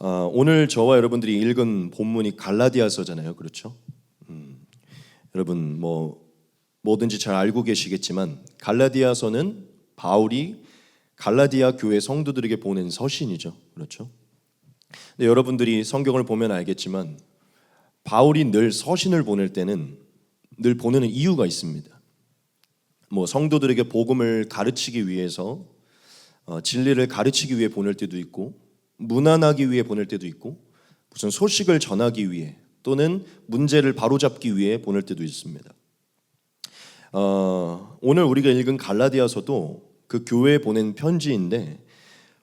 오늘 저와 여러분들이 읽은 본문이 갈라디아서잖아요. 그렇죠? 여러분 뭐든지 잘 알고 계시겠지만 갈라디아서는 바울이 갈라디아 교회 성도들에게 보낸 서신이죠. 그렇죠? 근데 여러분들이 성경을 보면 알겠지만 바울이 늘 서신을 보낼 때는 늘 보내는 이유가 있습니다. 성도들에게 복음을 가르치기 위해서 진리를 가르치기 위해 보낼 때도 있고 문안하기 위해 보낼 때도 있고 무슨 소식을 전하기 위해 또는 문제를 바로잡기 위해 보낼 때도 있습니다. 오늘 우리가 읽은 갈라디아서도 그 교회에 보낸 편지인데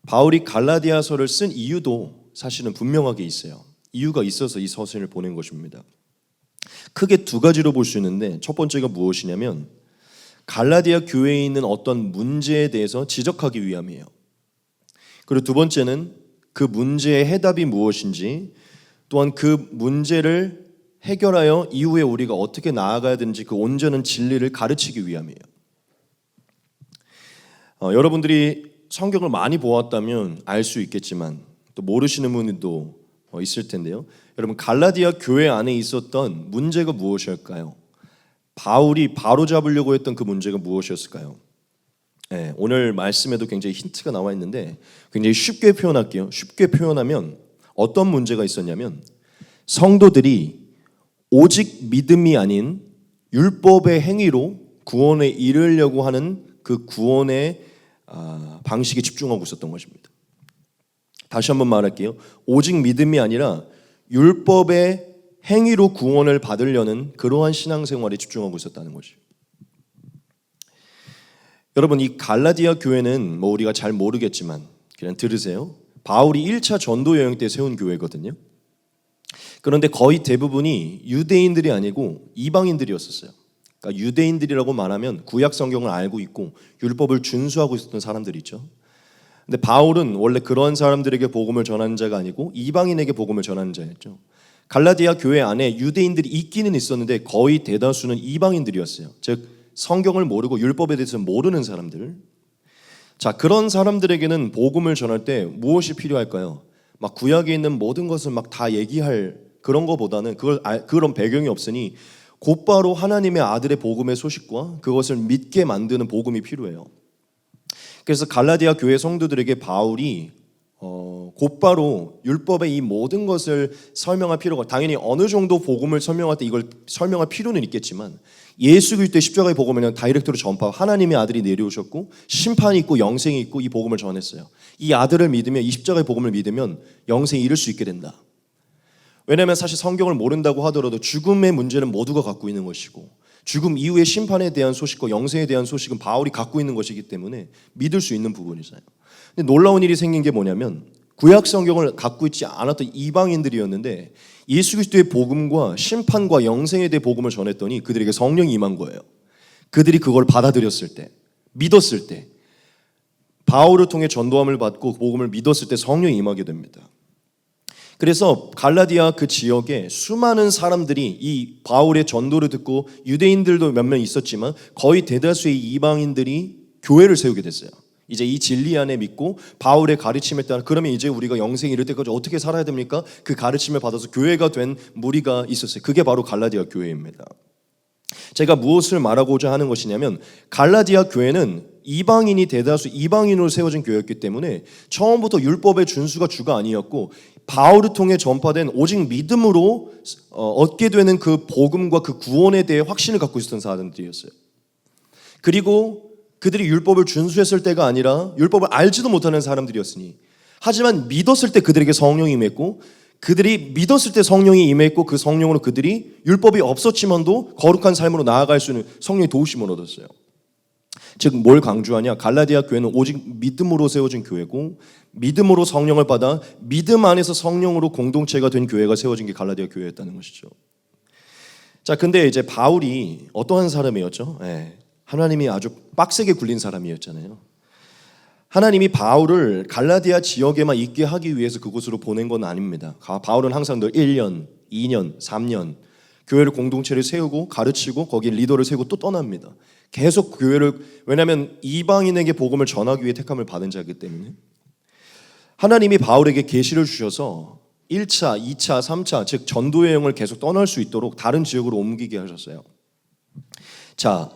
바울이 갈라디아서를 쓴 이유도 사실은 분명하게 있어요. 이유가 있어서 이 서신을 보낸 것입니다. 크게 두 가지로 볼 수 있는데 첫 번째가 무엇이냐면 갈라디아 교회에 있는 어떤 문제에 대해서 지적하기 위함이에요. 그리고 두 번째는 그 문제의 해답이 무엇인지 또한 그 문제를 해결하여 이후에 우리가 어떻게 나아가야 되는지 그 온전한 진리를 가르치기 위함이에요. 여러분들이 성경을 많이 보았다면 알 수 있겠지만 또 모르시는 분들도 있을 텐데요. 여러분 갈라디아 교회 안에 있었던 문제가 무엇일까요? 바울이 바로잡으려고 했던 그 문제가 무엇이었을까요? 네, 오늘 말씀에도 굉장히 힌트가 나와 있는데 굉장히 쉽게 표현할게요. 쉽게 표현하면 어떤 문제가 있었냐면 성도들이 오직 믿음이 아닌 율법의 행위로 구원에 이르려고 하는 그 구원의 방식에 집중하고 있었던 것입니다. 다시 한번 말할게요. 오직 믿음이 아니라 율법의 행위로 구원을 받으려는 그러한 신앙생활에 집중하고 있었다는 것이죠. 여러분 이 갈라디아 교회는 우리가 잘 모르겠지만 그냥 들으세요. 바울이 1차 전도 여행 때 세운 교회거든요. 그런데 거의 대부분이 유대인들이 아니고 이방인들이었었어요. 그러니까 유대인들이라고 말하면 구약 성경을 알고 있고 율법을 준수하고 있었던 사람들이죠. 근데 바울은 원래 그런 사람들에게 복음을 전하는 자가 아니고 이방인에게 복음을 전하는 자였죠. 갈라디아 교회 안에 유대인들이 있기는 있었는데 거의 대다수는 이방인들이었어요. 즉 성경을 모르고 율법에 대해서 모르는 사람들. 자, 그런 사람들에게는 복음을 전할 때 무엇이 필요할까요? 막 구약에 있는 모든 것을 막 다 얘기할 그런 거보다는 그런 배경이 없으니 곧바로 하나님의 아들의 복음의 소식과 그것을 믿게 만드는 복음이 필요해요. 그래서 갈라디아 교회 성도들에게 바울이 곧바로 율법의 이 모든 것을 설명할 필요가 당연히 어느 정도 복음을 설명할 때 이걸 설명할 필요는 있겠지만 예수 그리스도의 십자가의 복음을 그냥 다이렉트로 전파하고 하나님의 아들이 내려오셨고 심판이 있고 영생이 있고 이 복음을 전했어요. 이 아들을 믿으면 이 십자가의 복음을 믿으면 영생에 이를 수 있게 된다. 왜냐하면 사실 성경을 모른다고 하더라도 죽음의 문제는 모두가 갖고 있는 것이고 죽음 이후의 심판에 대한 소식과 영생에 대한 소식은 바울이 갖고 있는 것이기 때문에 믿을 수 있는 부분이잖아요. 근데 놀라운 일이 생긴 게 뭐냐면 구약 성경을 갖고 있지 않았던 이방인들이었는데 예수 그리스도의 복음과 심판과 영생에 대해 복음을 전했더니 그들에게 성령이 임한 거예요. 그들이 그걸 받아들였을 때, 믿었을 때, 바울을 통해 전도함을 받고 복음을 믿었을 때 성령이 임하게 됩니다. 그래서 갈라디아 그 지역에 수많은 사람들이 이 바울의 전도를 듣고 유대인들도 몇몇 있었지만 거의 대다수의 이방인들이 교회를 세우게 됐어요. 이제 이 진리 안에 믿고 바울의 가르침에 따라 그러면 이제 우리가 영생에 이를 때까지 어떻게 살아야 됩니까? 그 가르침을 받아서 교회가 된 무리가 있었어요. 그게 바로 갈라디아 교회입니다. 제가 무엇을 말하고자 하는 것이냐면 갈라디아 교회는 이방인이 대다수 이방인으로 세워진 교회였기 때문에 처음부터 율법의 준수가 주가 아니었고 바울을 통해 전파된 오직 믿음으로 얻게 되는 그 복음과 그 구원에 대해 확신을 갖고 있었던 사람들이었어요. 그리고 그들이 율법을 준수했을 때가 아니라 율법을 알지도 못하는 사람들이었으니 하지만 믿었을 때 그들에게 성령이 임했고 그들이 믿었을 때 성령이 임했고 그 성령으로 그들이 율법이 없었지만도 거룩한 삶으로 나아갈 수 있는 성령의 도우심을 얻었어요. 즉 뭘 강조하냐? 갈라디아 교회는 오직 믿음으로 세워진 교회고 믿음으로 성령을 받아 믿음 안에서 성령으로 공동체가 된 교회가 세워진 게 갈라디아 교회였다는 것이죠. 자, 근데 이제 바울이 어떠한 사람이었죠? 하나님이 아주 빡세게 굴린 사람이었잖아요. 하나님이 바울을 갈라디아 지역에만 있게 하기 위해서 그곳으로 보낸 건 아닙니다. 바울은 항상 늘 1년, 2년, 3년 교회를 공동체를 세우고 가르치고 거기 리더를 세우고 또 떠납니다. 계속 교회를 왜냐하면 이방인에게 복음을 전하기 위해 택함을 받은 자이기 때문에 하나님이 바울에게 계시를 주셔서 1차, 2차, 3차 즉 전도 여행을 계속 떠날 수 있도록 다른 지역으로 옮기게 하셨어요. 자,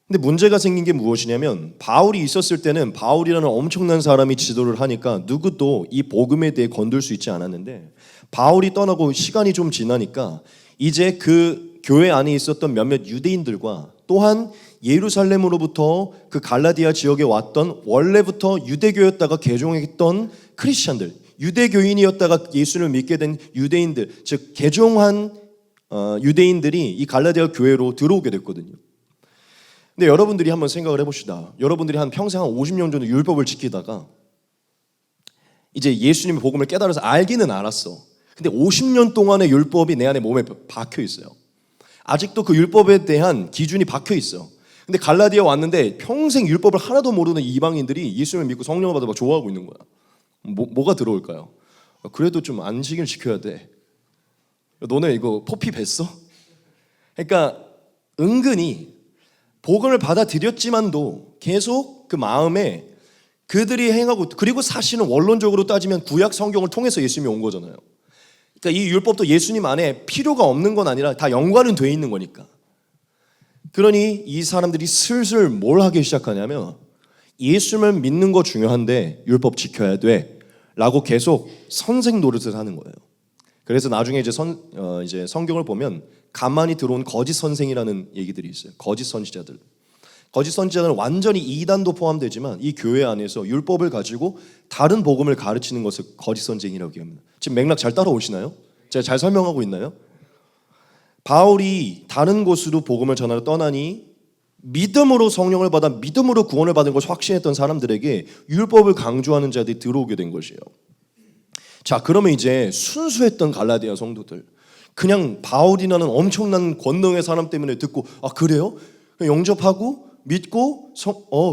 근데 문제가 생긴 게 무엇이냐면 바울이 있었을 때는 바울이라는 엄청난 사람이 지도를 하니까 누구도 이 복음에 대해 건들 수 있지 않았는데 바울이 떠나고 시간이 좀 지나니까 이제 그 교회 안에 있었던 몇몇 유대인들과 또한 예루살렘으로부터 그 갈라디아 지역에 왔던 원래부터 유대교였다가 개종했던 크리스천들, 유대교인이었다가 예수를 믿게 된 유대인들, 즉 개종한 유대인들이 이 갈라디아 교회로 들어오게 됐거든요. 근데 여러분들이 한번 생각을 해봅시다. 여러분들이 한 평생 한 50년 정도 율법을 지키다가 이제 예수님의 복음을 깨달아서 알기는 알았어. 근데 50년 동안의 율법이 내 안에 몸에 박혀 있어요. 아직도 그 율법에 대한 기준이 박혀 있어. 근데 갈라디아 왔는데 평생 율법을 하나도 모르는 이방인들이 예수님을 믿고 성령을 받아 막 좋아하고 있는 거야. 뭐가 들어올까요? 그래도 좀 안식일 지켜야 돼. 너네 이거 포피 뱄어? 그러니까 은근히 복음을 받아들였지만도 계속 그 마음에 그들이 행하고, 그리고 사실은 원론적으로 따지면 구약 성경을 통해서 예수님이 온 거잖아요. 그러니까 이 율법도 예수님 안에 필요가 없는 건 아니라 다 연관은 돼 있는 거니까. 그러니 이 사람들이 슬슬 뭘 하기 시작하냐면 예수님을 믿는 거 중요한데 율법 지켜야 돼 라고 계속 선생 노릇을 하는 거예요. 그래서 나중에 이제 성경을 보면 가만히 들어온 거짓 선생이라는 얘기들이 있어요. 거짓 선지자들. 거짓 선지자는 완전히 이단도 포함되지만 이 교회 안에서 율법을 가지고 다른 복음을 가르치는 것을 거짓 선생이라고 합니다. 지금 맥락 잘 따라오시나요? 제가 잘 설명하고 있나요? 바울이 다른 곳으로 복음을 전하러 떠나니 믿음으로 성령을 받아 믿음으로 구원을 받은 것을 확신했던 사람들에게 율법을 강조하는 자들이 들어오게 된 것이에요. 자, 그러면 이제 순수했던 갈라디아 성도들, 그냥 바울이라는 엄청난 권능의 사람 때문에 듣고 그래요? 영접하고 믿고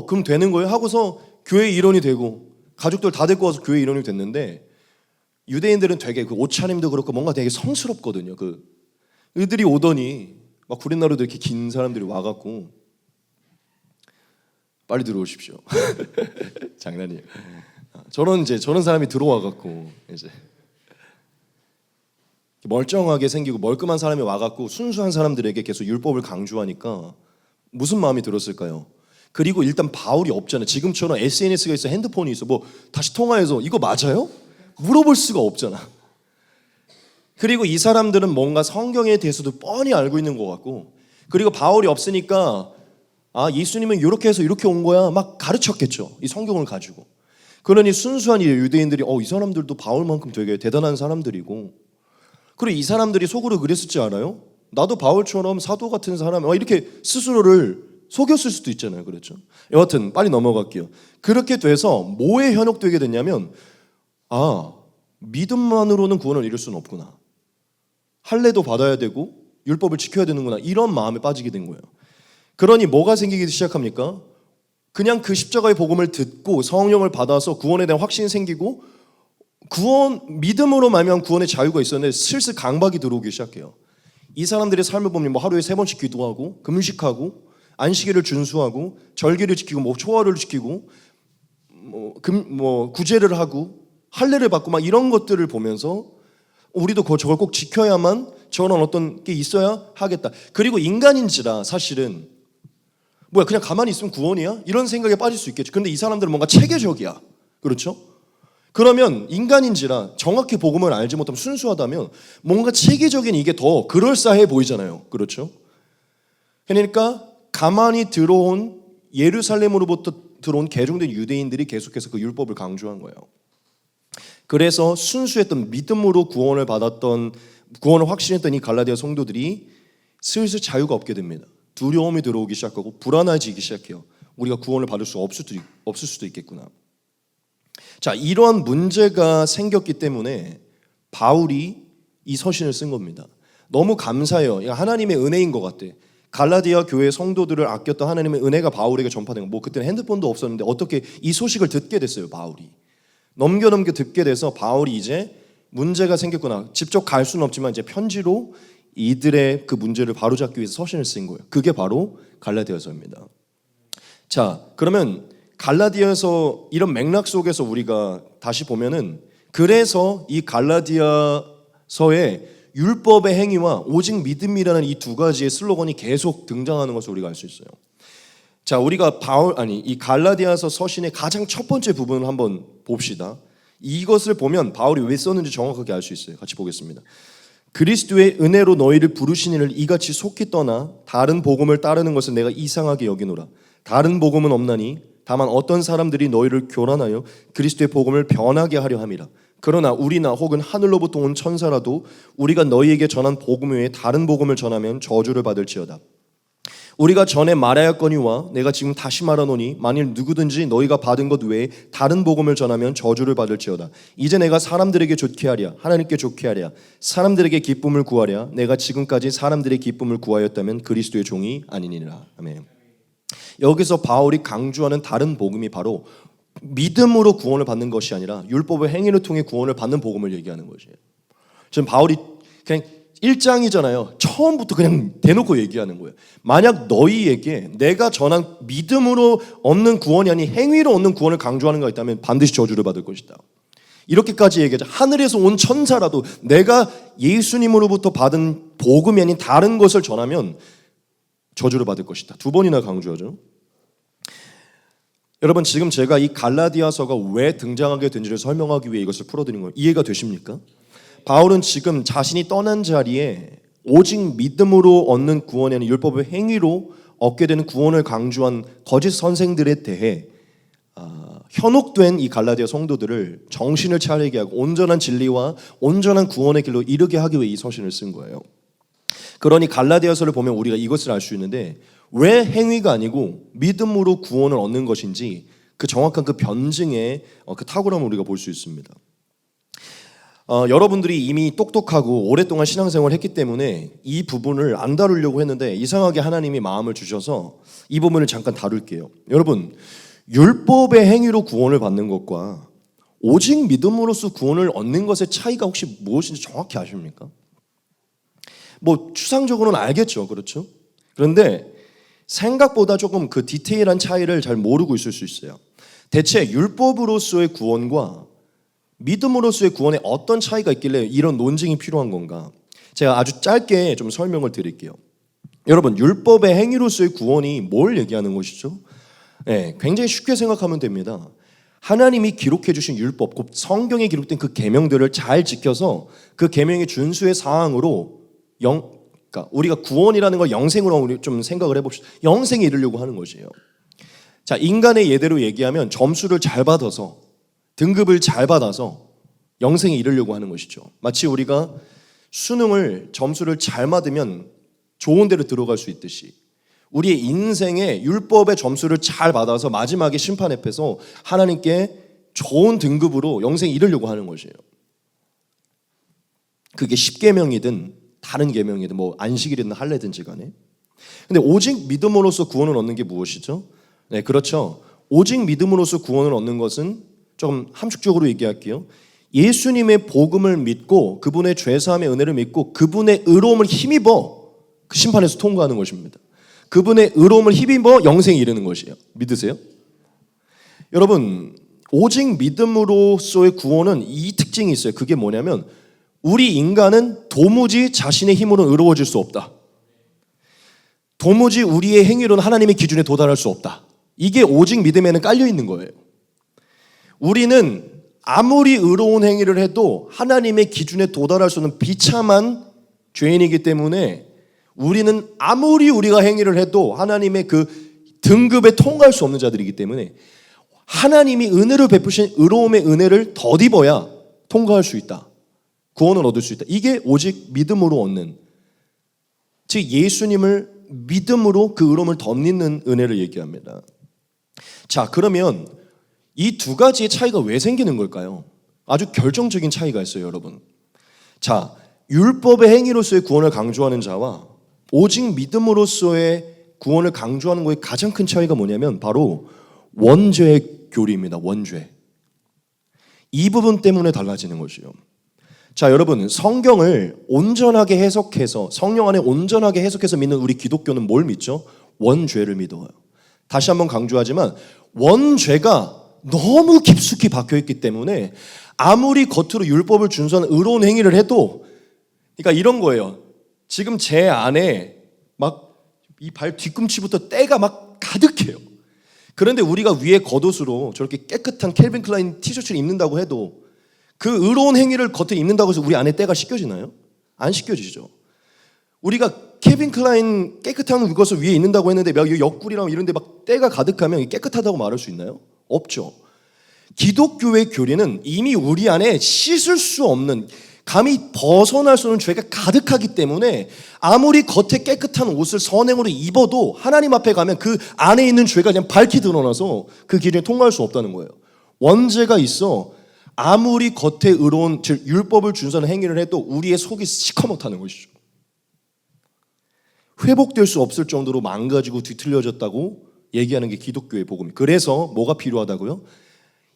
그럼 되는 거예요? 하고서 교회 일원이 되고 가족들 다 데리고 와서 교회 일원이 됐는데 유대인들은 되게 그 옷차림도 그렇고 뭔가 되게 성스럽거든요. 그들이 오더니 막 구렛나루도 이렇게 긴 사람들이 와갖고 빨리 들어오십시오. 장난이에요. 저런 사람이 들어와갖고 이제 멀쩡하게 생기고 멀끔한 사람이 와갖고 순수한 사람들에게 계속 율법을 강조하니까 무슨 마음이 들었을까요? 그리고 일단 바울이 없잖아요. 지금처럼 SNS가 있어, 핸드폰이 있어, 뭐 다시 통화해서 이거 맞아요? 물어볼 수가 없잖아. 그리고 이 사람들은 뭔가 성경에 대해서도 뻔히 알고 있는 것 같고, 그리고 바울이 없으니까 예수님은 이렇게 해서 이렇게 온 거야 막 가르쳤겠죠. 이 성경을 가지고. 그러니 순수한 유대인들이 이 사람들도 바울만큼 되게 대단한 사람들이고, 그리고 이 사람들이 속으로 그랬을지 알아요? 나도 바울처럼 사도 같은 사람 이렇게 스스로를 속였을 수도 있잖아요. 그렇죠? 여하튼 빨리 넘어갈게요. 그렇게 돼서 뭐에 현혹되게 됐냐면 믿음만으로는 구원을 이룰 수는 없구나. 할례도 받아야 되고 율법을 지켜야 되는구나. 이런 마음에 빠지게 된 거예요. 그러니 뭐가 생기기 시작합니까? 그냥 그 십자가의 복음을 듣고 성령을 받아서 구원에 대한 확신이 생기고 믿음으로 말미암은 구원의 자유가 있었는데 슬슬 강박이 들어오기 시작해요. 이 사람들의 삶을 보면 하루에 3번씩 기도하고 금식하고 안식일을 준수하고 절기를 지키고 초하루를 지키고 구제를 하고 할례를 받고 막 이런 것들을 보면서 우리도 저걸 꼭 지켜야만 저런 어떤 게 있어야 하겠다. 그리고 인간인지라 사실은 그냥 가만히 있으면 구원이야? 이런 생각에 빠질 수 있겠죠. 그런데 이 사람들은 뭔가 체계적이야. 그렇죠? 그러면 인간인지라 정확히 복음을 알지 못하면 순수하다면 뭔가 체계적인 이게 더 그럴싸해 보이잖아요. 그렇죠? 그러니까 가만히 들어온 예루살렘으로부터 들어온 개종된 유대인들이 계속해서 그 율법을 강조한 거예요. 그래서 순수했던 믿음으로 구원을 받았던, 구원을 확신했던 이 갈라디아 성도들이 슬슬 자유가 없게 됩니다. 두려움이 들어오기 시작하고 불안해지기 시작해요. 우리가 구원을 받을 수 없을 수도 있겠구나. 자, 이러한 문제가 생겼기 때문에 바울이 이 서신을 쓴 겁니다. 너무 감사해요. 하나님의 은혜인 것 같아. 갈라디아 교회 성도들을 아꼈던 하나님의 은혜가 바울에게 전파된 거. 그때는 핸드폰도 없었는데 어떻게 이 소식을 듣게 됐어요. 바울이 넘겨 듣게 돼서 바울이 이제 문제가 생겼구나. 직접 갈 수는 없지만 이제 편지로 이들의 그 문제를 바로잡기 위해서 서신을 쓴 거예요. 그게 바로 갈라디아서입니다. 자, 그러면 갈라디아서 이런 맥락 속에서 우리가 다시 보면은 그래서 이 갈라디아서의 율법의 행위와 오직 믿음이라는 이 두 가지의 슬로건이 계속 등장하는 것을 우리가 알 수 있어요. 자, 우리가 이 갈라디아서 서신의 가장 첫 번째 부분을 한번 봅시다. 이것을 보면 바울이 왜 썼는지 정확하게 알 수 있어요. 같이 보겠습니다. 그리스도의 은혜로 너희를 부르신 이를 이같이 속히 떠나 다른 복음을 따르는 것을 내가 이상하게 여기노라. 다른 복음은 없나니 다만 어떤 사람들이 너희를 교란하여 그리스도의 복음을 변하게 하려 함이라. 그러나 우리나 혹은 하늘로부터 온 천사라도 우리가 너희에게 전한 복음 외에 다른 복음을 전하면 저주를 받을지어다. 우리가 전에 말하였거니와 내가 지금 다시 말하노니 만일 누구든지 너희가 받은 것 외에 다른 복음을 전하면 저주를 받을지어다. 이제 내가 사람들에게 좋게 하랴 하나님께 좋게 하랴 사람들에게 기쁨을 구하랴 내가 지금까지 사람들의 기쁨을 구하였다면 그리스도의 종이 아니니라. 아멘. 여기서 바울이 강조하는 다른 복음이 바로 믿음으로 구원을 받는 것이 아니라 율법의 행위를 통해 구원을 받는 복음을 얘기하는 것이에요. 지금 바울이 그냥 1장이잖아요. 처음부터 그냥 대놓고 얘기하는 거예요. 만약 너희에게 내가 전한 믿음으로 얻는 구원이 아닌 행위로 얻는 구원을 강조하는 것가 있다면 반드시 저주를 받을 것이다. 이렇게까지 얘기하죠. 하늘에서 온 천사라도 내가 예수님으로부터 받은 복음이 아닌 다른 것을 전하면 저주를 받을 것이다. 두 번이나 강조하죠. 여러분, 지금 제가 이 갈라디아서가 왜 등장하게 된지를 설명하기 위해 이것을 풀어드린 거예요. 이해가 되십니까? 바울은 지금 자신이 떠난 자리에 오직 믿음으로 얻는 구원이 아닌 율법의 행위로 얻게 되는 구원을 강조한 거짓 선생들에 대해 현혹된 이 갈라디아 성도들을 정신을 차리게 하고 온전한 진리와 온전한 구원의 길로 이르게 하기 위해 이 서신을 쓴 거예요. 그러니 갈라디아서를 보면 우리가 이것을 알 수 있는데 왜 행위가 아니고 믿음으로 구원을 얻는 것인지 그 정확한 그 변증의 그 탁월함을 우리가 볼 수 있습니다. 여러분들이 이미 똑똑하고 오랫동안 신앙생활을 했기 때문에 이 부분을 안 다루려고 했는데 이상하게 하나님이 마음을 주셔서 이 부분을 잠깐 다룰게요. 여러분, 율법의 행위로 구원을 받는 것과 오직 믿음으로써 구원을 얻는 것의 차이가 혹시 무엇인지 정확히 아십니까? 뭐 추상적으로는 알겠죠, 그렇죠? 그런데 생각보다 조금 그 디테일한 차이를 잘 모르고 있을 수 있어요. 대체 율법으로서의 구원과 믿음으로서의 구원에 어떤 차이가 있길래 이런 논증이 필요한 건가? 제가 아주 짧게 좀 설명을 드릴게요. 여러분, 율법의 행위로서의 구원이 뭘 얘기하는 것이죠? 네, 굉장히 쉽게 생각하면 됩니다. 하나님이 기록해 주신 율법, 곧 성경에 기록된 그 계명들을 잘 지켜서 그 계명의 준수의 사항으로 그러니까 우리가 구원이라는 걸 영생으로 좀 생각을 해봅시다. 영생에 이르려고 하는 것이에요. 자, 인간의 예대로 얘기하면 점수를 잘 받아서 등급을 잘 받아서 영생에 이르려고 하는 것이죠. 마치 우리가 수능을 점수를 잘 받으면 좋은 데로 들어갈 수 있듯이 우리의 인생에 율법의 점수를 잘 받아서 마지막에 심판 앞에서 하나님께 좋은 등급으로 영생에 이르려고 하는 것이에요. 그게 10계명이든 다른 계명이든 뭐 안식일이든 할례든지 간에. 근데 오직 믿음으로써 구원을 얻는 게 무엇이죠? 네, 그렇죠. 오직 믿음으로써 구원을 얻는 것은 좀 함축적으로 얘기할게요. 예수님의 복음을 믿고 그분의 죄사함의 은혜를 믿고 그분의 의로움을 힘입어 그 심판에서 통과하는 것입니다. 그분의 의로움을 힘입어 영생에 이르는 것이에요. 믿으세요? 여러분, 오직 믿음으로서의 구원은 이 특징이 있어요. 그게 뭐냐면 우리 인간은 도무지 자신의 힘으로는 의로워질 수 없다. 도무지 우리의 행위로는 하나님의 기준에 도달할 수 없다. 이게 오직 믿음에는 깔려 있는 거예요. 우리는 아무리 의로운 행위를 해도 하나님의 기준에 도달할 수 없는 비참한 죄인이기 때문에 우리는 아무리 우리가 행위를 해도 하나님의 그 등급에 통과할 수 없는 자들이기 때문에 하나님이 은혜를 베푸신 의로움의 은혜를 덧입어야 통과할 수 있다. 구원을 얻을 수 있다. 이게 오직 믿음으로 얻는, 즉 예수님을 믿음으로 그 의로움을 덧입는 은혜를 얘기합니다. 자, 그러면 이 두 가지의 차이가 왜 생기는 걸까요? 아주 결정적인 차이가 있어요, 여러분. 자, 율법의 행위로서의 구원을 강조하는 자와 오직 믿음으로서의 구원을 강조하는 것의 가장 큰 차이가 뭐냐면 바로 원죄의 교리입니다. 원죄. 이 부분 때문에 달라지는 것이에요. 자, 여러분, 성경을 온전하게 해석해서 성령 안에 온전하게 해석해서 믿는 우리 기독교는 뭘 믿죠? 원죄를 믿어요. 다시 한번 강조하지만 원죄가 너무 깊숙이 박혀있기 때문에 아무리 겉으로 율법을 준수한 의로운 행위를 해도, 그러니까 이런 거예요. 지금 제 안에 막 이 발 뒤꿈치부터 때가 막 가득해요. 그런데 우리가 위에 겉옷으로 저렇게 깨끗한 캘빈 클라인 티셔츠를 입는다고 해도 그 의로운 행위를 겉에 입는다고 해서 우리 안에 때가 씻겨지나요? 안 씻겨지죠. 우리가 캘빈 클라인 깨끗한 것을 위에 입는다고 했는데 막 옆구리랑 이런 데 막 때가 가득하면 깨끗하다고 말할 수 있나요? 없죠. 기독교의 교리는 이미 우리 안에 씻을 수 없는, 감히 벗어날 수 없는 죄가 가득하기 때문에 아무리 겉에 깨끗한 옷을 선행으로 입어도 하나님 앞에 가면 그 안에 있는 죄가 그냥 밝히 드러나서 그 기준에 통과할 수 없다는 거예요. 원죄가 있어 아무리 겉에 의로운, 즉 율법을 준수하는 행위를 해도 우리의 속이 시커멓다는 것이죠. 회복될 수 없을 정도로 망가지고 뒤틀려졌다고 얘기하는 게 기독교의 복음이에요. 그래서 뭐가 필요하다고요?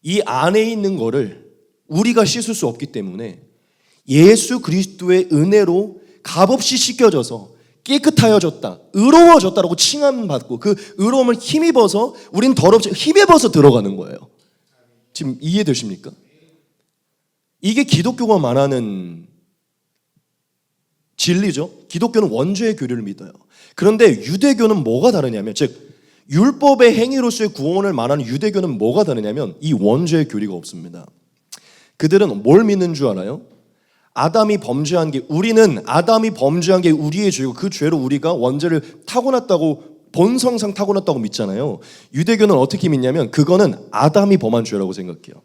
이 안에 있는 거를 우리가 씻을 수 없기 때문에 예수 그리스도의 은혜로 값없이 씻겨져서 깨끗하여졌다, 의로워졌다라고 칭함받고 그 의로움을 힘입어서 우린 더럽지 힘입어서 들어가는 거예요. 지금 이해되십니까? 이게 기독교가 말하는 진리죠. 기독교는 원죄의 교리를 믿어요. 그런데 유대교는 뭐가 다르냐면, 즉 율법의 행위로서의 구원을 말하는 유대교는 뭐가 다르냐면 이 원죄의 교리가 없습니다. 그들은 뭘 믿는 줄 알아요? 아담이 범죄한 게, 우리는 아담이 범죄한 게 우리의 죄고 그 죄로 우리가 원죄를 타고났다고, 본성상 타고났다고 믿잖아요. 유대교는 어떻게 믿냐면 그거는 아담이 범한 죄라고 생각해요.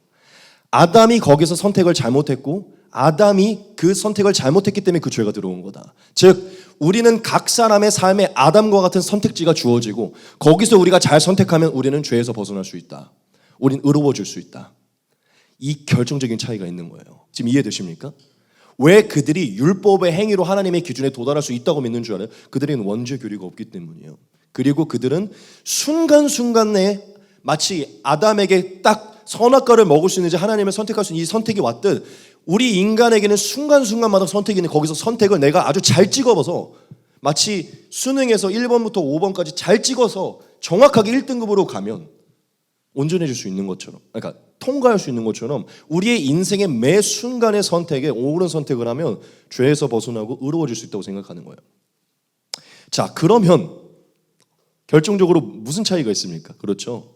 아담이 거기서 선택을 잘못했고 아담이 그 선택을 잘못했기 때문에 그 죄가 들어온 거다. 즉 우리는 각 사람의 삶에 아담과 같은 선택지가 주어지고 거기서 우리가 잘 선택하면 우리는 죄에서 벗어날 수 있다. 우린 의로워질 수 있다. 이 결정적인 차이가 있는 거예요. 지금 이해되십니까? 왜 그들이 율법의 행위로 하나님의 기준에 도달할 수 있다고 믿는 줄 알아요? 그들에는 원죄 교리가 없기 때문이에요. 그리고 그들은 순간순간에 마치 아담에게 딱 선악과를 먹을 수 있는지 하나님을 선택할 수 있는 이 선택이 왔듯 우리 인간에게는 순간순간마다 선택이 있는, 거기서 선택을 내가 아주 잘 찍어서 마치 수능에서 1번부터 5번까지 잘 찍어서 정확하게 1등급으로 가면 온전해질 수 있는 것처럼, 그러니까 통과할 수 있는 것처럼 우리의 인생의 매 순간의 선택에 옳은 선택을 하면 죄에서 벗어나고 의로워질 수 있다고 생각하는 거예요. 자, 그러면 결정적으로 무슨 차이가 있습니까? 그렇죠.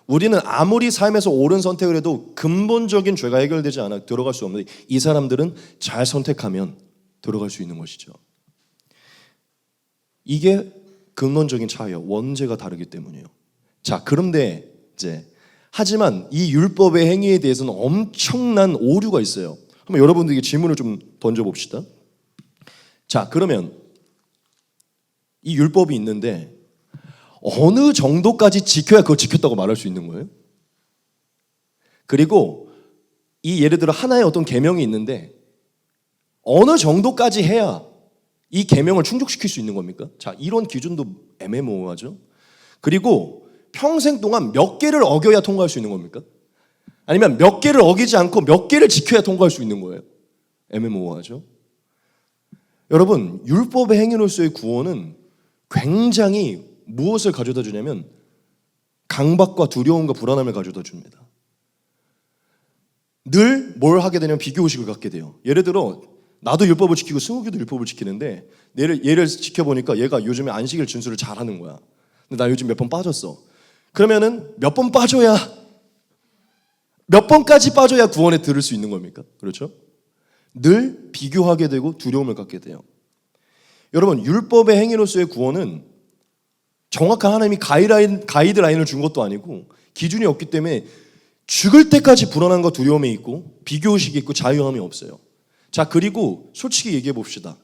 우리는 아무리 삶에서 옳은 선택을 해도 근본적인 죄가 해결되지 않아 들어갈 수 없는데 이 사람들은 잘 선택하면 들어갈 수 있는 것이죠. 이게 근본적인 차이예요. 원죄가 다르기 때문이에요. 자, 그런데 이제 하지만 이 율법의 행위에 대해서는 엄청난 오류가 있어요. 한번 여러분들에게 질문을 좀 던져봅시다. 자, 그러면 이 율법이 있는데 어느 정도까지 지켜야 그걸 지켰다고 말할 수 있는 거예요? 그리고 이 예를 들어 하나의 어떤 계명이 있는데 어느 정도까지 해야 이 계명을 충족시킬 수 있는 겁니까? 자, 이런 기준도 애매모호하죠. 그리고 평생 동안 몇 개를 어겨야 통과할 수 있는 겁니까? 아니면 몇 개를 어기지 않고 몇 개를 지켜야 통과할 수 있는 거예요? 애매모호하죠. 여러분, 율법의 행위로서의 구원은 굉장히 무엇을 가져다 주냐면 강박과 두려움과 불안함을 가져다 줍니다. 늘 뭘 하게 되냐면 비교의식을 갖게 돼요. 예를 들어 나도 율법을 지키고 승욱이도 율법을 지키는데 얘를 지켜보니까 얘가 요즘에 안식일 준수를 잘하는 거야. 근데 나 요즘 몇 번 빠졌어. 그러면은 몇 번 빠져야, 몇 번까지 빠져야 구원에 들을 수 있는 겁니까? 그렇죠? 늘 비교하게 되고 두려움을 갖게 돼요. 여러분, 율법의 행위로서의 구원은 정확한 하나님이 가이드라인을 준 것도 아니고 기준이 없기 때문에 죽을 때까지 불안함과 두려움이 있고 비교의식이 있고 자유함이 없어요. 자, 그리고 솔직히 얘기해 봅시다.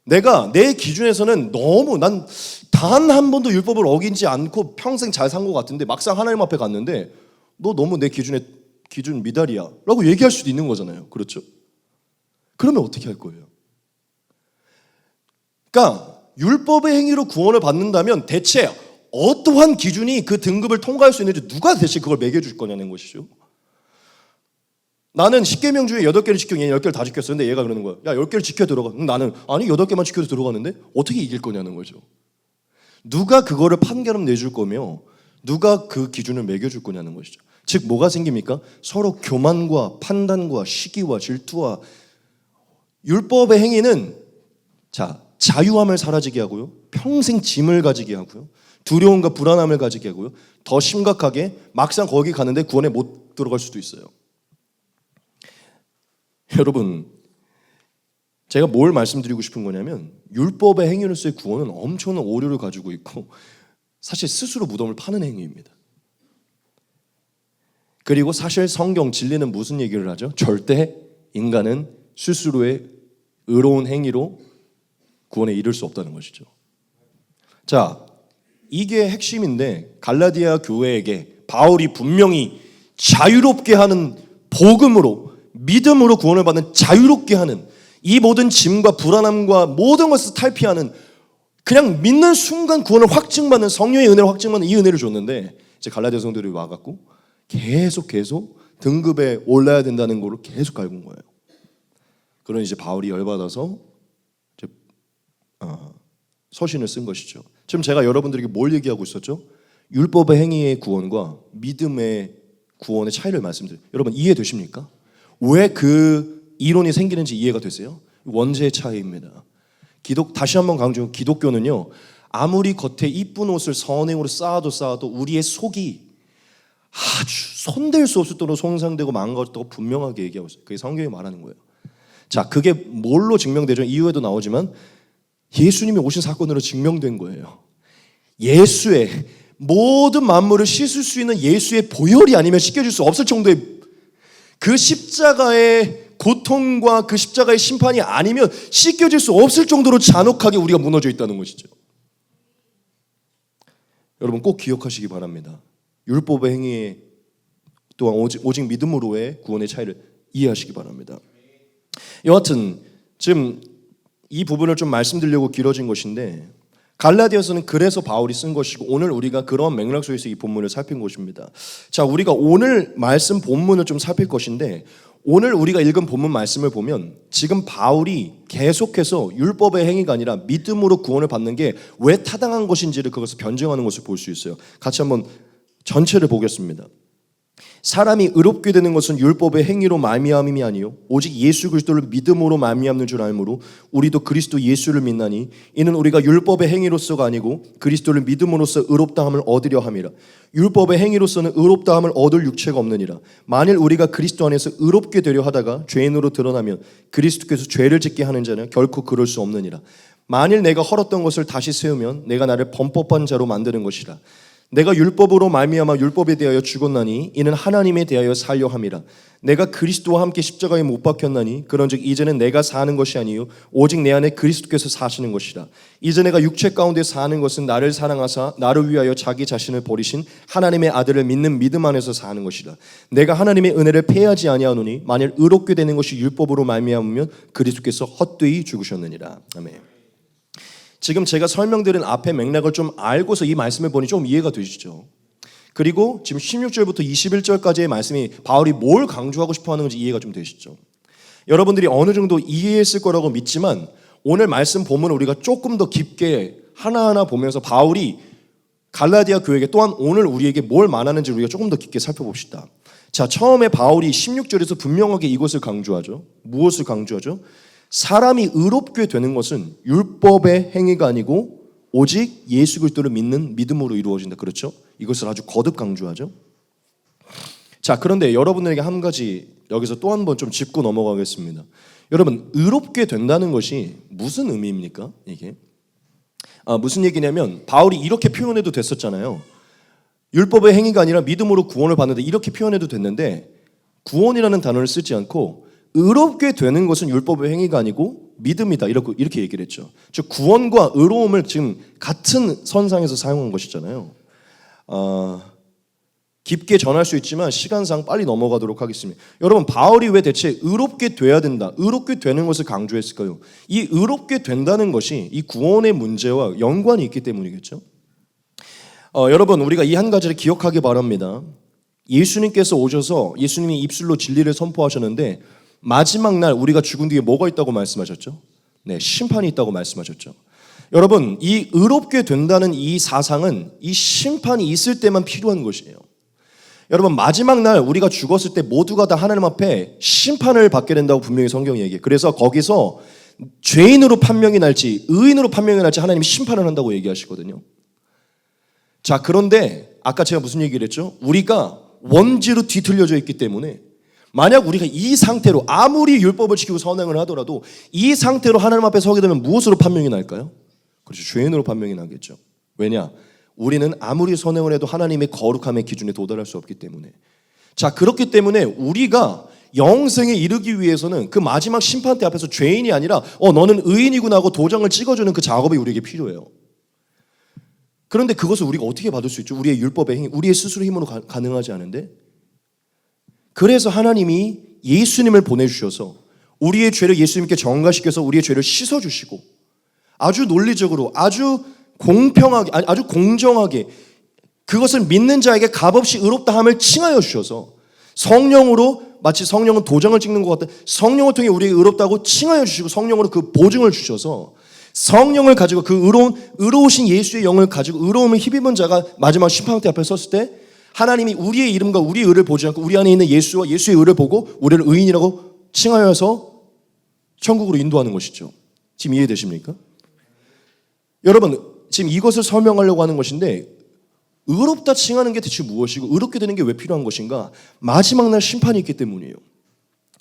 내가 내 기준에서는 너무 난 단 한 번도 율법을 어긴지 않고 평생 잘 산 것 같은데 막상 하나님 앞에 갔는데 너 너무 내 기준 미달이야 라고 얘기할 수도 있는 거잖아요. 그렇죠? 그러면 어떻게 할 거예요? 그러니까 율법의 행위로 구원을 받는다면 대체 어떠한 기준이 그 등급을 통과할 수 있는지 누가 대체 그걸 매겨줄 거냐는 것이죠. 나는 10계명 중에 8개를 지켜, 얘 10개를 다 지켰어. 근데 얘가 그러는 거야. 야, 10개를 지켜 들어가. 나는 아니 8개만 지켜도 들어가는데 어떻게 이길 거냐는 거죠. 누가 그거를 판결을 내줄 거며 누가 그 기준을 매겨줄 거냐는 것이죠. 즉 뭐가 생깁니까? 서로 교만과 판단과 시기와 질투와 율법의 행위는 자유함을 사라지게 하고요. 평생 짐을 가지게 하고요. 두려움과 불안함을 가지게 하고요. 더 심각하게 막상 거기 가는데 구원에 못 들어갈 수도 있어요. 여러분, 제가 뭘 말씀드리고 싶은 거냐면 율법의 행위로서의 구원은 엄청난 오류를 가지고 있고 사실 스스로 무덤을 파는 행위입니다. 그리고 사실 성경 진리는 무슨 얘기를 하죠? 절대 인간은 스스로의 의로운 행위로 구원에 이를 수 없다는 것이죠. 자, 이게 핵심인데 갈라디아 교회에게 바울이 분명히 자유롭게 하는 복음으로 믿음으로 구원을 받는 자유롭게 하는 이 모든 짐과 불안함과 모든 것을 탈피하는 그냥 믿는 순간 구원을 확증받는 성령의 은혜를 확증받는 이 은혜를 줬는데 이제 갈라디아 성도들이 와갖고 계속 등급에 올라야 된다는 거를 계속 갈군 거예요. 그런 이제 바울이 열받아서 이제 서신을 쓴 것이죠. 지금 제가 여러분들에게 뭘 얘기하고 있었죠? 율법의 행위의 구원과 믿음의 구원의 차이를 말씀드려요. 여러분 이해되십니까? 왜 그 이론이 생기는지 이해가 되세요? 원죄의 차이입니다. 다시 한번 강조해요. 기독교는요, 아무리 겉에 이쁜 옷을 선행으로 쌓아도 우리의 속이 아주 손댈 수 없을 정도로 손상되고 망가졌다고 분명하게 얘기하고 있어요. 그게 성경이 말하는 거예요. 자, 그게 뭘로 증명되죠? 이후에도 나오지만 예수님이 오신 사건으로 증명된 거예요. 예수의 모든 만물을 씻을 수 있는 예수의 보혈이 아니면 씻겨질 수 없을 정도의 그 십자가의 고통과 그 십자가의 심판이 아니면 씻겨질 수 없을 정도로 잔혹하게 우리가 무너져 있다는 것이죠. 여러분 꼭 기억하시기 바랍니다. 율법의 행위 또한 오직 믿음으로의 구원의 차이를 이해하시기 바랍니다. 여하튼 지금 이 부분을 좀 말씀드리려고 길어진 것인데 갈라디아서는 그래서 바울이 쓴 것이고 오늘 우리가 그런 맥락 속에서 이 본문을 살핀 것입니다. 자, 우리가 오늘 말씀 본문을 좀 살필 것인데 오늘 우리가 읽은 본문 말씀을 보면 지금 바울이 계속해서 율법의 행위가 아니라 믿음으로 구원을 받는 게 왜 타당한 것인지를 그것을 변증하는 것을 볼 수 있어요. 같이 한번 전체를 보겠습니다. 사람이 의롭게 되는 것은 율법의 행위로 말미암음이 아니요 오직 예수 그리스도를 믿음으로 말미암는 줄 알므로 우리도 그리스도 예수를 믿나니 이는 우리가 율법의 행위로서가 아니고 그리스도를 믿음으로써 의롭다함을 얻으려 함이라. 율법의 행위로서는 의롭다함을 얻을 육체가 없느니라. 만일 우리가 그리스도 안에서 의롭게 되려 하다가 죄인으로 드러나면 그리스도께서 죄를 짓게 하는 자는 결코 그럴 수 없느니라. 만일 내가 헐었던 것을 다시 세우면 내가 나를 범법한 자로 만드는 것이라. 내가 율법으로 말미암아 율법에 대하여 죽었나니 이는 하나님에 대하여 살려 함이라. 내가 그리스도와 함께 십자가에 못 박혔나니 그런즉 이제는 내가 사는 것이 아니요 오직 내 안에 그리스도께서 사시는 것이라. 이제 내가 육체 가운데 사는 것은 나를 사랑하사 나를 위하여 자기 자신을 버리신 하나님의 아들을 믿는 믿음 안에서 사는 것이라. 내가 하나님의 은혜를 패하지 아니하노니 만일 의롭게 되는 것이 율법으로 말미암으면 그리스도께서 헛되이 죽으셨느니라. 아멘. 지금 제가 설명드린 앞의 맥락을 좀 알고서 이 말씀을 보니 좀 이해가 되시죠? 그리고 지금 16절부터 21절까지의 말씀이 바울이 뭘 강조하고 싶어 하는 건지 이해가 좀 되시죠? 여러분들이 어느 정도 이해했을 거라고 믿지만 오늘 말씀 본문을 우리가 조금 더 깊게 하나하나 보면서 바울이 갈라디아 교회에게 또한 오늘 우리에게 뭘 말하는지 우리가 조금 더 깊게 살펴봅시다. 자, 처음에 바울이 16절에서 분명하게 이것을 강조하죠. 무엇을 강조하죠? 사람이 의롭게 되는 것은 율법의 행위가 아니고 오직 예수 그리스도를 믿는 믿음으로 이루어진다. 그렇죠? 이것을 아주 거듭 강조하죠. 자, 그런데 여러분에게 한 가지 여기서 또 한 번 좀 짚고 넘어가겠습니다. 여러분, 의롭게 된다는 것이 무슨 의미입니까? 이게 무슨 얘기냐면 바울이 이렇게 표현해도 됐었잖아요. 율법의 행위가 아니라 믿음으로 구원을 받는데 이렇게 표현해도 됐는데 구원이라는 단어를 쓰지 않고 의롭게 되는 것은 율법의 행위가 아니고 믿음이다. 이렇게 얘기를 했죠. 즉 구원과 의로움을 지금 같은 선상에서 사용한 것이잖아요. 깊게 전할 수 있지만 시간상 빨리 넘어가도록 하겠습니다. 여러분, 바울이 왜 대체 의롭게 돼야 된다, 의롭게 되는 것을 강조했을까요? 이 의롭게 된다는 것이 이 구원의 문제와 연관이 있기 때문이겠죠. 여러분, 우리가 이 한 가지를 기억하기 바랍니다. 예수님께서 오셔서 예수님이 입술로 진리를 선포하셨는데 마지막 날 우리가 죽은 뒤에 뭐가 있다고 말씀하셨죠? 네, 심판이 있다고 말씀하셨죠. 여러분, 이 의롭게 된다는 이 사상은 이 심판이 있을 때만 필요한 것이에요. 여러분, 마지막 날 우리가 죽었을 때 모두가 다 하나님 앞에 심판을 받게 된다고 분명히 성경이 얘기해요. 그래서 거기서 죄인으로 판명이 날지 의인으로 판명이 날지 하나님이 심판을 한다고 얘기하시거든요. 자, 그런데 아까 제가 무슨 얘기를 했죠? 우리가 원죄로 뒤틀려져 있기 때문에 만약 우리가 이 상태로 아무리 율법을 지키고 선행을 하더라도 이 상태로 하나님 앞에 서게 되면 무엇으로 판명이 날까요? 그렇죠. 죄인으로 판명이 나겠죠. 왜냐? 우리는 아무리 선행을 해도 하나님의 거룩함의 기준에 도달할 수 없기 때문에. 자, 그렇기 때문에 우리가 영생에 이르기 위해서는 그 마지막 심판대 앞에서 죄인이 아니라 너는 의인이구나 하고 도장을 찍어주는 그 작업이 우리에게 필요해요. 그런데 그것을 우리가 어떻게 받을 수 있죠? 우리의 율법의 행위, 우리의 스스로 힘으로 가능하지 않은데. 그래서 하나님이 예수님을 보내주셔서 우리의 죄를 예수님께 전가시켜서 우리의 죄를 씻어주시고 아주 논리적으로 아주 공평하게 아주 공정하게 그것을 믿는 자에게 값없이 의롭다함을 칭하여 주셔서 성령으로 마치 성령은 도장을 찍는 것 같은 성령을 통해 우리에게 의롭다고 칭하여 주시고 성령으로 그 보증을 주셔서 성령을 가지고 그 의로우신 예수의 영을 가지고 의로움을 힘입은 자가 마지막 심판대 앞에 섰을 때 하나님이 우리의 이름과 우리의 의를 보지 않고 우리 안에 있는 예수와 예수의 의를 보고 우리를 의인이라고 칭하여서 천국으로 인도하는 것이죠. 지금 이해되십니까? 여러분, 지금 이것을 설명하려고 하는 것인데 의롭다 칭하는 게 대체 무엇이고 의롭게 되는 게 왜 필요한 것인가? 마지막 날 심판이 있기 때문이에요.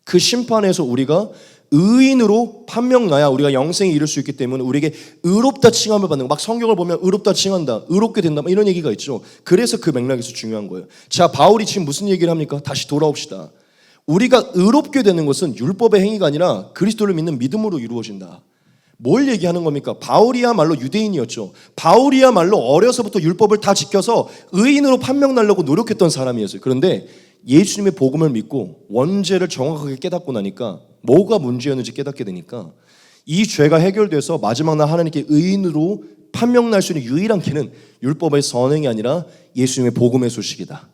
그 심판에서 우리가 의인으로 판명나야 우리가 영생에 이를 수 있기 때문에 우리에게 의롭다 칭함을 받는 거. 막 성경을 보면 의롭다 칭한다, 의롭게 된다 이런 얘기가 있죠. 그래서 그 맥락에서 중요한 거예요. 자, 바울이 지금 무슨 얘기를 합니까? 다시 돌아옵시다. 우리가 의롭게 되는 것은 율법의 행위가 아니라 그리스도를 믿는 믿음으로 이루어진다. 뭘 얘기하는 겁니까? 바울이야말로 유대인이었죠. 바울이야말로 어려서부터 율법을 다 지켜서 의인으로 판명나려고 노력했던 사람이었어요. 그런데 예수님의 복음을 믿고 원죄를 정확하게 깨닫고 나니까 뭐가 문제였는지 깨닫게 되니까 이 죄가 해결돼서 마지막 날 하나님께 의인으로 판명날 수 있는 유일한 길은 율법의 선행이 아니라 예수님의 복음의 소식이다.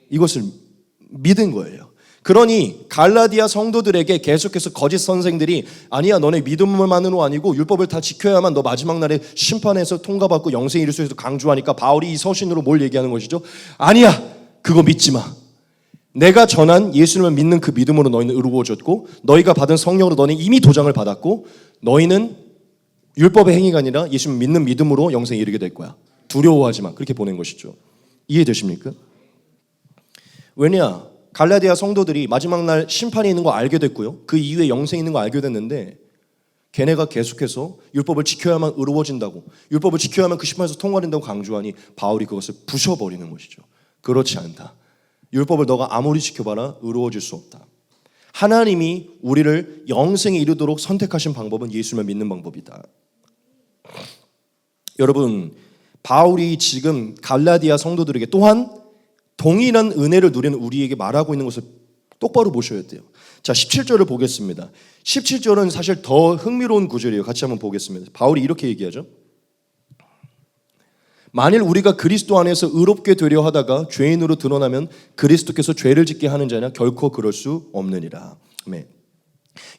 이것을 믿은 거예요. 그러니 갈라디아 성도들에게 계속해서 거짓 선생들이 아니야, 너네 믿음만으로 아니고 율법을 다 지켜야만 너 마지막 날에 심판에서 통과받고 영생에 이를 수 있어서 강조하니까 바울이 이 서신으로 뭘 얘기하는 것이죠? 아니야, 그거 믿지 마. 내가 전한 예수님을 믿는 그 믿음으로 너희는 의로워졌고 너희가 받은 성령으로 너희는 이미 도장을 받았고 너희는 율법의 행위가 아니라 예수님을 믿는 믿음으로 영생에 이르게 될 거야. 두려워하지 마. 그렇게 보낸 것이죠. 이해되십니까? 왜냐? 갈라디아 성도들이 마지막 날 심판이 있는 거 알게 됐고요. 그 이후에 영생이 있는 거 알게 됐는데 걔네가 계속해서 율법을 지켜야만 의로워진다고 율법을 지켜야만 그 심판에서 통과된다고 강조하니 바울이 그것을 부셔버리는 것이죠. 그렇지 않다. 율법을 너가 아무리 지켜봐라 의로워질 수 없다. 하나님이 우리를 영생에 이르도록 선택하신 방법은 예수님을 믿는 방법이다. 여러분, 바울이 지금 갈라디아 성도들에게 또한 동일한 은혜를 누리는 우리에게 말하고 있는 것을 똑바로 보셔야 돼요. 자, 17절을 보겠습니다. 17절은 사실 더 흥미로운 구절이에요. 같이 한번 보겠습니다. 바울이 이렇게 얘기하죠. 만일 우리가 그리스도 안에서 의롭게 되려 하다가 죄인으로 드러나면 그리스도께서 죄를 짓게 하는 자냐? 결코 그럴 수 없느니라. 아멘.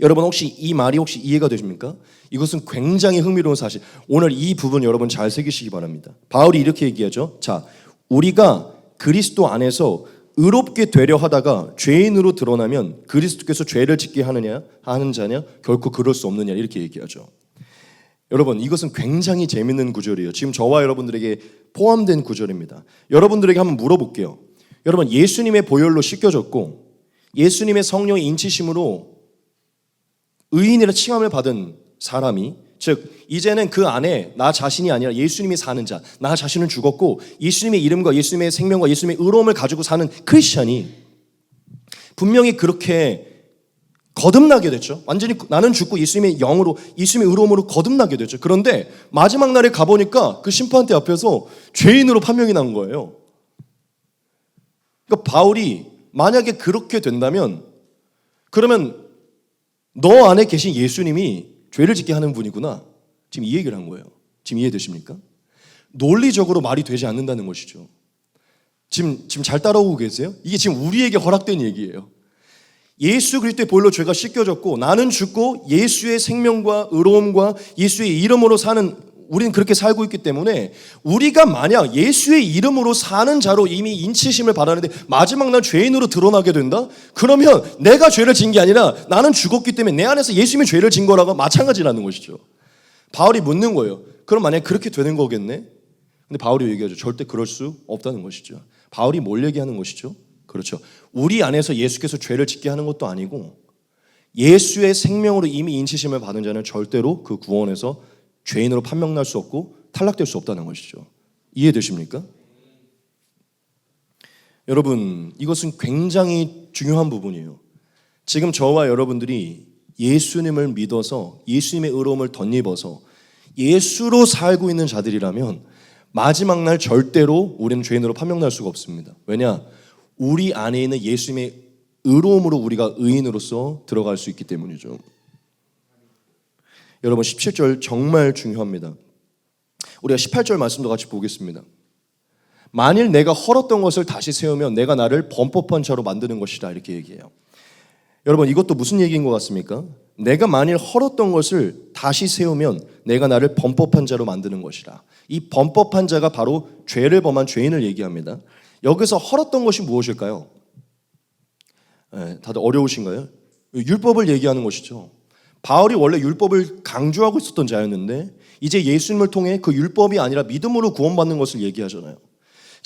여러분, 혹시 이 말이 혹시 이해가 되십니까? 이것은 굉장히 흥미로운 사실. 오늘 이 부분 여러분 잘 새기시기 바랍니다. 바울이 이렇게 얘기하죠. 자, 우리가 그리스도 안에서 의롭게 되려 하다가 죄인으로 드러나면 그리스도께서 죄를 짓게 하는 자냐? 결코 그럴 수 없느냐 이렇게 얘기하죠. 여러분, 이것은 굉장히 재밌는 구절이에요. 지금 저와 여러분들에게 포함된 구절입니다. 여러분들에게 한번 물어볼게요. 여러분, 예수님의 보혈로 씻겨졌고 예수님의 성령의 인치심으로 의인이라 칭함을 받은 사람이, 즉 이제는 그 안에 나 자신이 아니라 예수님이 사는 자, 나 자신은 죽었고 예수님의 이름과 예수님의 생명과 예수님의 의로움을 가지고 사는 크리스찬이 분명히 그렇게 거듭나게 됐죠. 완전히 나는 죽고 예수님의 영으로 예수님의 의로움으로 거듭나게 됐죠. 그런데 마지막 날에 가보니까 그 심판대 앞에서 죄인으로 판명이 난 거예요. 그러니까 바울이 만약에 그렇게 된다면 그러면 너 안에 계신 예수님이 죄를 짓게 하는 분이구나. 지금 이 얘기를 한 거예요. 지금 이해되십니까? 논리적으로 말이 되지 않는다는 것이죠. 지금 잘 따라오고 계세요? 이게 지금 우리에게 허락된 얘기예요. 예수 그리스도의 보혈로 죄가 씻겨졌고 나는 죽고 예수의 생명과 의로움과 예수의 이름으로 사는 우리는 그렇게 살고 있기 때문에 우리가 만약 예수의 이름으로 사는 자로 이미 인치심을 받았는데 마지막 날 죄인으로 드러나게 된다? 그러면 내가 죄를 진 게 아니라 나는 죽었기 때문에 내 안에서 예수님이 죄를 진 거라고 마찬가지라는 것이죠. 바울이 묻는 거예요. 그럼 만약 그렇게 되는 거겠네? 근데 바울이 얘기하죠. 절대 그럴 수 없다는 것이죠. 바울이 뭘 얘기하는 것이죠? 그렇죠. 우리 안에서 예수께서 죄를 짓게 하는 것도 아니고 예수의 생명으로 이미 인치심을 받은 자는 절대로 그 구원에서 죄인으로 판명날 수 없고 탈락될 수 없다는 것이죠. 이해되십니까? 여러분, 이것은 굉장히 중요한 부분이에요. 지금 저와 여러분들이 예수님을 믿어서 예수님의 의로움을 덧입어서 예수로 살고 있는 자들이라면 마지막 날 절대로 우리는 죄인으로 판명날 수가 없습니다. 왜냐? 우리 안에 있는 예수님의 의로움으로 우리가 의인으로서 들어갈 수 있기 때문이죠. 여러분 17절 정말 중요합니다. 우리가 18절 말씀도 같이 보겠습니다. 만일 내가 헐었던 것을 다시 세우면 내가 나를 범법한 자로 만드는 것이다 이렇게 얘기해요. 여러분 이것도 무슨 얘기인 것 같습니까? 내가 만일 헐었던 것을 다시 세우면 내가 나를 범법한 자로 만드는 것이다. 이 범법한 자가 바로 죄를 범한 죄인을 얘기합니다. 여기서 헐었던 것이 무엇일까요? 다들 어려우신가요? 율법을 얘기하는 것이죠. 바울이 원래 율법을 강조하고 있었던 자였는데 이제 예수님을 통해 그 율법이 아니라 믿음으로 구원받는 것을 얘기하잖아요.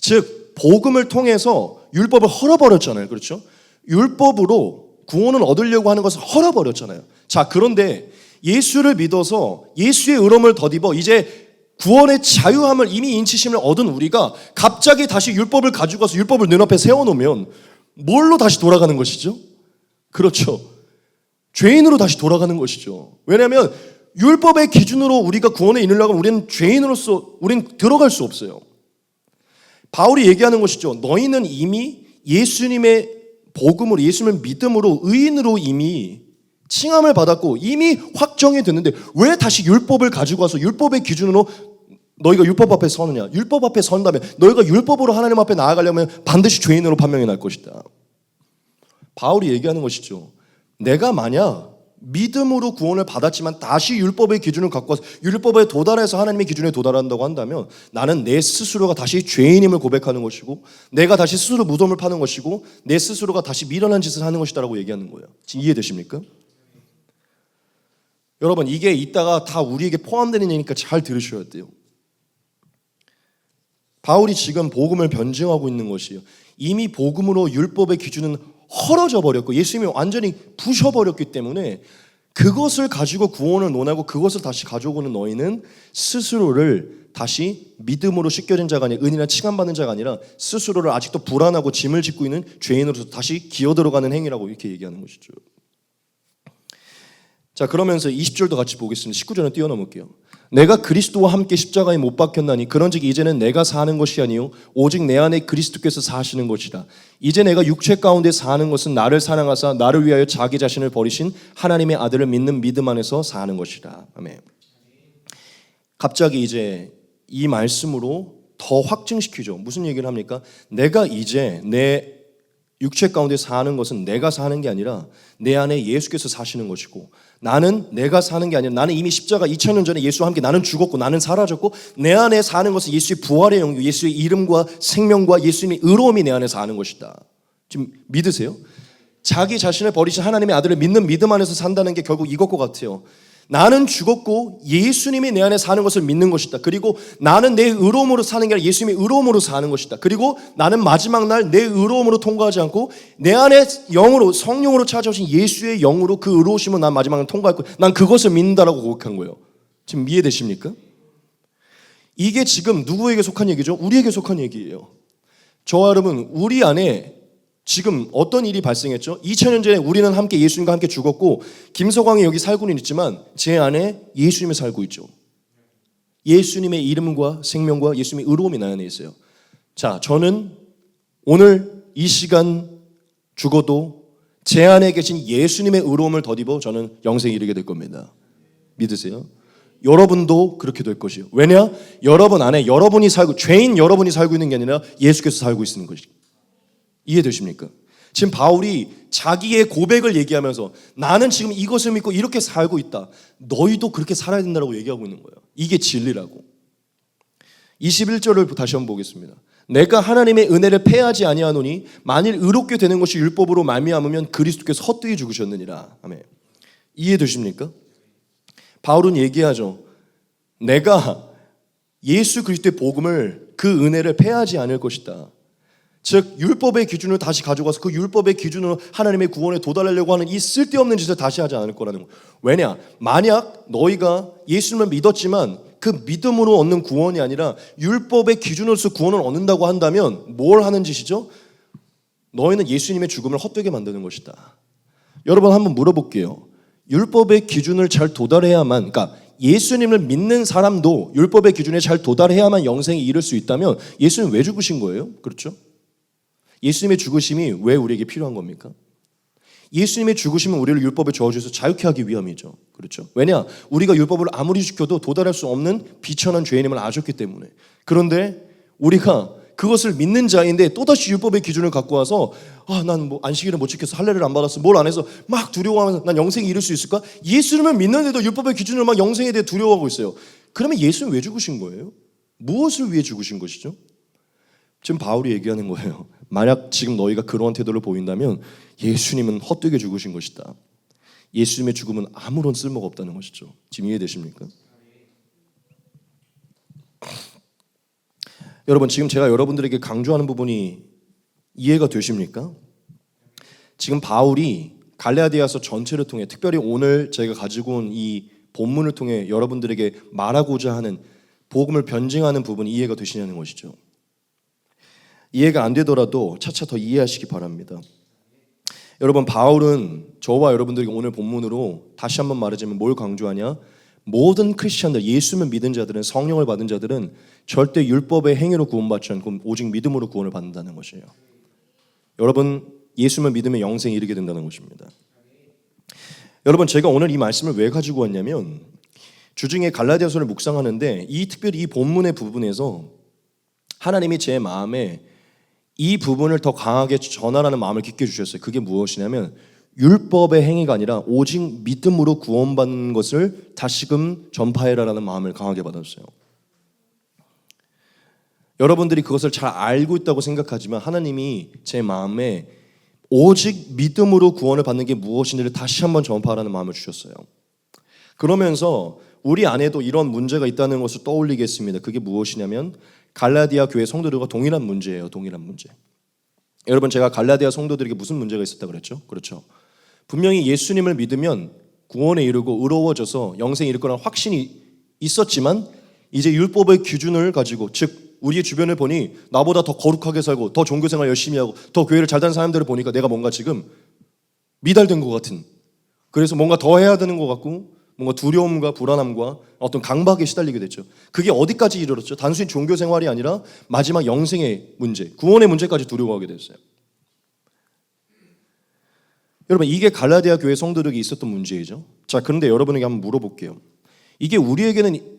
즉 복음을 통해서 율법을 헐어버렸잖아요. 그렇죠? 율법으로 구원을 얻으려고 하는 것을 헐어버렸잖아요. 자, 그런데 예수를 믿어서 예수의 의로움을 덧입어 이제 구원의 자유함을 이미 인치심을 얻은 우리가 갑자기 다시 율법을 가지고 가서 율법을 눈앞에 세워놓으면 뭘로 다시 돌아가는 것이죠? 그렇죠. 죄인으로 다시 돌아가는 것이죠. 왜냐하면 율법의 기준으로 우리가 구원에 이르려고 하면 우리는 죄인으로서 우리는 들어갈 수 없어요. 바울이 얘기하는 것이죠. 너희는 이미 예수님의 복음으로 예수님을 믿음으로 의인으로 이미 칭함을 받았고 이미 확정이 됐는데 왜 다시 율법을 가지고 와서 율법의 기준으로 너희가 율법 앞에 서느냐? 율법 앞에 선다면 너희가 율법으로 하나님 앞에 나아가려면 반드시 죄인으로 판명이 날 것이다. 바울이 얘기하는 것이죠. 내가 만약 믿음으로 구원을 받았지만 다시 율법의 기준을 갖고 와서 율법에 도달해서 하나님의 기준에 도달한다고 한다면 나는 내 스스로가 다시 죄인임을 고백하는 것이고 내가 다시 스스로 무덤을 파는 것이고 내 스스로가 다시 미련한 짓을 하는 것이다라고 얘기하는 거예요. 지금 이해되십니까? 여러분 이게 이따가 다 우리에게 포함되는 얘기니까 잘 들으셔야 돼요. 바울이 지금 복음을 변증하고 있는 것이에요. 이미 복음으로 율법의 기준은 헐어져 버렸고 예수님이 완전히 부셔버렸기 때문에 그것을 가지고 구원을 논하고 그것을 다시 가져오는 너희는 스스로를 다시 믿음으로 씻겨진 자가 아니라 은이나 칭함받는 자가 아니라 스스로를 아직도 불안하고 짐을 짓고 있는 죄인으로서 다시 기어들어가는 행위라고 이렇게 얘기하는 것이죠. 자, 그러면서 20절도 같이 보겠습니다. 19절은 뛰어넘을게요. 내가 그리스도와 함께 십자가에 못 박혔나니 그런즉 이제는 내가 사는 것이 아니요 오직 내 안에 그리스도께서 사시는 것이다. 이제 내가 육체 가운데 사는 것은 나를 사랑하사 나를 위하여 자기 자신을 버리신 하나님의 아들을 믿는 믿음 안에서 사는 것이다. 아멘. 갑자기 이제 이 말씀으로 더 확증시키죠. 무슨 얘기를 합니까? 내가 이제 내 육체 가운데 사는 것은 내가 사는 게 아니라 내 안에 예수께서 사시는 것이고 나는 내가 사는 게 아니라 나는 이미 십자가 2000년 전에 예수와 함께 나는 죽었고 나는 사라졌고 내 안에 사는 것은 예수의 부활의 영광, 예수의 이름과 생명과 예수님의 의로움이 내 안에 사는 것이다. 지금 믿으세요? 자기 자신을 버리신 하나님의 아들을 믿는 믿음 안에서 산다는 게 결국 이것과 같아요. 나는 죽었고 예수님이 내 안에 사는 것을 믿는 것이다. 그리고 나는 내 의로움으로 사는 게 아니라 예수님의 의로움으로 사는 것이다. 그리고 나는 마지막 날 내 의로움으로 통과하지 않고 내 안에 영으로 성령으로 찾아오신 예수의 영으로 그 의로우심을 난 마지막 날 통과할 거야. 난 그것을 믿는다라고 고백한 거예요. 지금 이해되십니까? 이게 지금 누구에게 속한 얘기죠? 우리에게 속한 얘기예요. 저와 여러분 우리 안에 지금 어떤 일이 발생했죠? 2000년 전에 우리는 함께 예수님과 함께 죽었고 김서광이 여기 살고는 있지만 제 안에 예수님이 살고 있죠. 예수님의 이름과 생명과 예수님의 의로움이 내 안에 있어요. 자, 저는 오늘 이 시간 죽어도 제 안에 계신 예수님의 의로움을 덧입어 저는 영생에 이르게 될 겁니다. 믿으세요? 여러분도 그렇게 될 것이에요. 왜냐? 여러분 안에 여러분이 살고 죄인 여러분이 살고 있는 게 아니라 예수께서 살고 있는 것이죠. 이해되십니까? 지금 바울이 자기의 고백을 얘기하면서 나는 지금 이것을 믿고 이렇게 살고 있다. 너희도 그렇게 살아야 된다고 얘기하고 있는 거예요. 이게 진리라고. 21절을 다시 한번 보겠습니다. 내가 하나님의 은혜를 패하지 아니하노니 만일 의롭게 되는 것이 율법으로 말미암으면 그리스도께서 헛되이 죽으셨느니라. 아멘. 이해되십니까? 바울은 얘기하죠. 내가 예수 그리스도의 복음을, 그 은혜를 패하지 않을 것이다. 즉 율법의 기준을 다시 가져가서 그 율법의 기준으로 하나님의 구원에 도달하려고 하는 이 쓸데없는 짓을 다시 하지 않을 거라는 거. 왜냐? 만약 너희가 예수님을 믿었지만 그 믿음으로 얻는 구원이 아니라 율법의 기준으로서 구원을 얻는다고 한다면 뭘 하는 짓이죠? 너희는 예수님의 죽음을 헛되게 만드는 것이다. 여러분 한번 물어볼게요. 율법의 기준을 잘 도달해야만, 그러니까 예수님을 믿는 사람도 율법의 기준에 잘 도달해야만 영생에 이를 수 있다면 예수님 왜 죽으신 거예요? 그렇죠? 예수님의 죽으심이 왜 우리에게 필요한 겁니까? 예수님의 죽으심은 우리를 율법의 저주에서 자유케 하기 위함이죠. 그렇죠? 왜냐? 우리가 율법을 아무리 지켜도 도달할 수 없는 비천한 죄인임을 아셨기 때문에. 그런데 우리가 그것을 믿는 자인데 또다시 율법의 기준을 갖고 와서 난 뭐 안식일을 못 지켜서 할례를 안 받았어, 뭘 안 해서 막 두려워하면서 난 영생에 이를 수 있을까? 예수님을 믿는데도 율법의 기준을 막 영생에 대해 두려워하고 있어요. 그러면 예수는 왜 죽으신 거예요? 무엇을 위해 죽으신 것이죠? 지금 바울이 얘기하는 거예요. 만약 지금 너희가 그러한 태도를 보인다면 예수님은 헛되게 죽으신 것이다. 예수님의 죽음은 아무런 쓸모가 없다는 것이죠. 지금 이해되십니까? 여러분 지금 제가 여러분들에게 강조하는 부분이 이해가 되십니까? 지금 바울이 갈라디아서 전체를 통해 특별히 오늘 제가 가지고 온 이 본문을 통해 여러분들에게 말하고자 하는 복음을 변증하는 부분이 이해가 되시냐는 것이죠. 이해가 안 되더라도 차차 더 이해하시기 바랍니다. 여러분 바울은 저와 여러분들에게 오늘 본문으로 다시 한번 말하자면 뭘 강조하냐? 모든 크리스천들, 예수를 믿은 자들은, 성령을 받은 자들은 절대 율법의 행위로 구원받지 않고 오직 믿음으로 구원을 받는다는 것이에요. 여러분 예수를 믿으면 영생에 이르게 된다는 것입니다. 여러분 제가 오늘 이 말씀을 왜 가지고 왔냐면 주중에 갈라디아서를 묵상하는데 특별히 이 본문의 부분에서 하나님이 제 마음에 이 부분을 더 강하게 전하라는 마음을 깊게 주셨어요. 그게 무엇이냐면 율법의 행위가 아니라 오직 믿음으로 구원받는 것을 다시금 전파해라라는 마음을 강하게 받았어요. 여러분들이 그것을 잘 알고 있다고 생각하지만 하나님이 제 마음에 오직 믿음으로 구원을 받는 게 무엇인지를 다시 한번 전파하라는 마음을 주셨어요. 그러면서 우리 안에도 이런 문제가 있다는 것을 떠올리게 했습니다. 그게 무엇이냐면 갈라디아 교회 성도들과 동일한 문제예요. 동일한 문제. 여러분 제가 갈라디아 성도들에게 무슨 문제가 있었다고 그랬죠? 그렇죠. 분명히 예수님을 믿으면 구원에 이르고 의로워져서 영생에 이를 거라는 확신이 있었지만 이제 율법의 기준을 가지고 즉 우리의 주변을 보니 나보다 더 거룩하게 살고 더 종교생활 열심히 하고 더 교회를 잘 다니는 사람들을 보니까 내가 뭔가 지금 미달된 것 같은, 그래서 뭔가 더 해야 되는 것 같고 뭔가 두려움과 불안함과 어떤 강박에 시달리게 됐죠. 그게 어디까지 이르렀죠? 단순히 종교생활이 아니라 마지막 영생의 문제, 구원의 문제까지 두려워하게 됐어요. 여러분 이게 갈라디아 교회 성도들에게 있었던 문제이죠. 자 그런데 여러분에게 한번 물어볼게요. 이게 우리에게는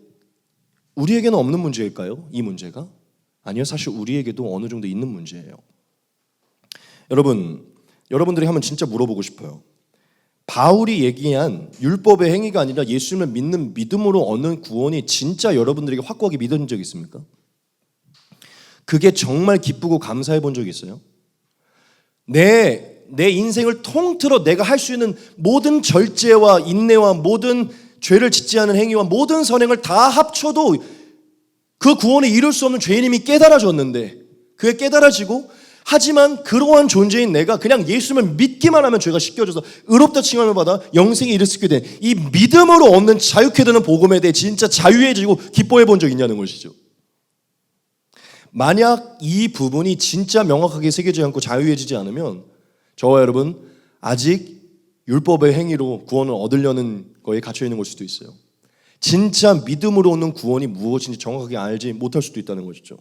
없는 문제일까요? 이 문제가? 아니요, 사실 우리에게도 어느 정도 있는 문제예요. 여러분들이 한번 진짜 물어보고 싶어요. 바울이 얘기한 율법의 행위가 아니라 예수님을 믿는 믿음으로 얻는 구원이 진짜 여러분들에게 확고하게 믿어진 적이 있습니까? 그게 정말 기쁘고 감사해 본 적이 있어요? 내 인생을 통틀어 내가 할 수 있는 모든 절제와 인내와 모든 죄를 짓지 않은 행위와 모든 선행을 다 합쳐도 그 구원에 이룰 수 없는 죄인임이 깨달아졌는데 그게 깨달아지고 하지만 그러한 존재인 내가 그냥 예수님을 믿기만 하면 죄가 씻겨져서 의롭다 칭함을 받아 영생에 이를 수 있게 된 이 믿음으로 얻는 자유케 되는 복음에 대해 진짜 자유해지고 기뻐해 본 적이 있냐는 것이죠. 만약 이 부분이 진짜 명확하게 새겨지지 않고 자유해지지 않으면 저와 여러분 아직 율법의 행위로 구원을 얻으려는 거에 갇혀 있는 걸 수도 있어요. 진짜 믿음으로 얻는 구원이 무엇인지 정확하게 알지 못할 수도 있다는 것이죠.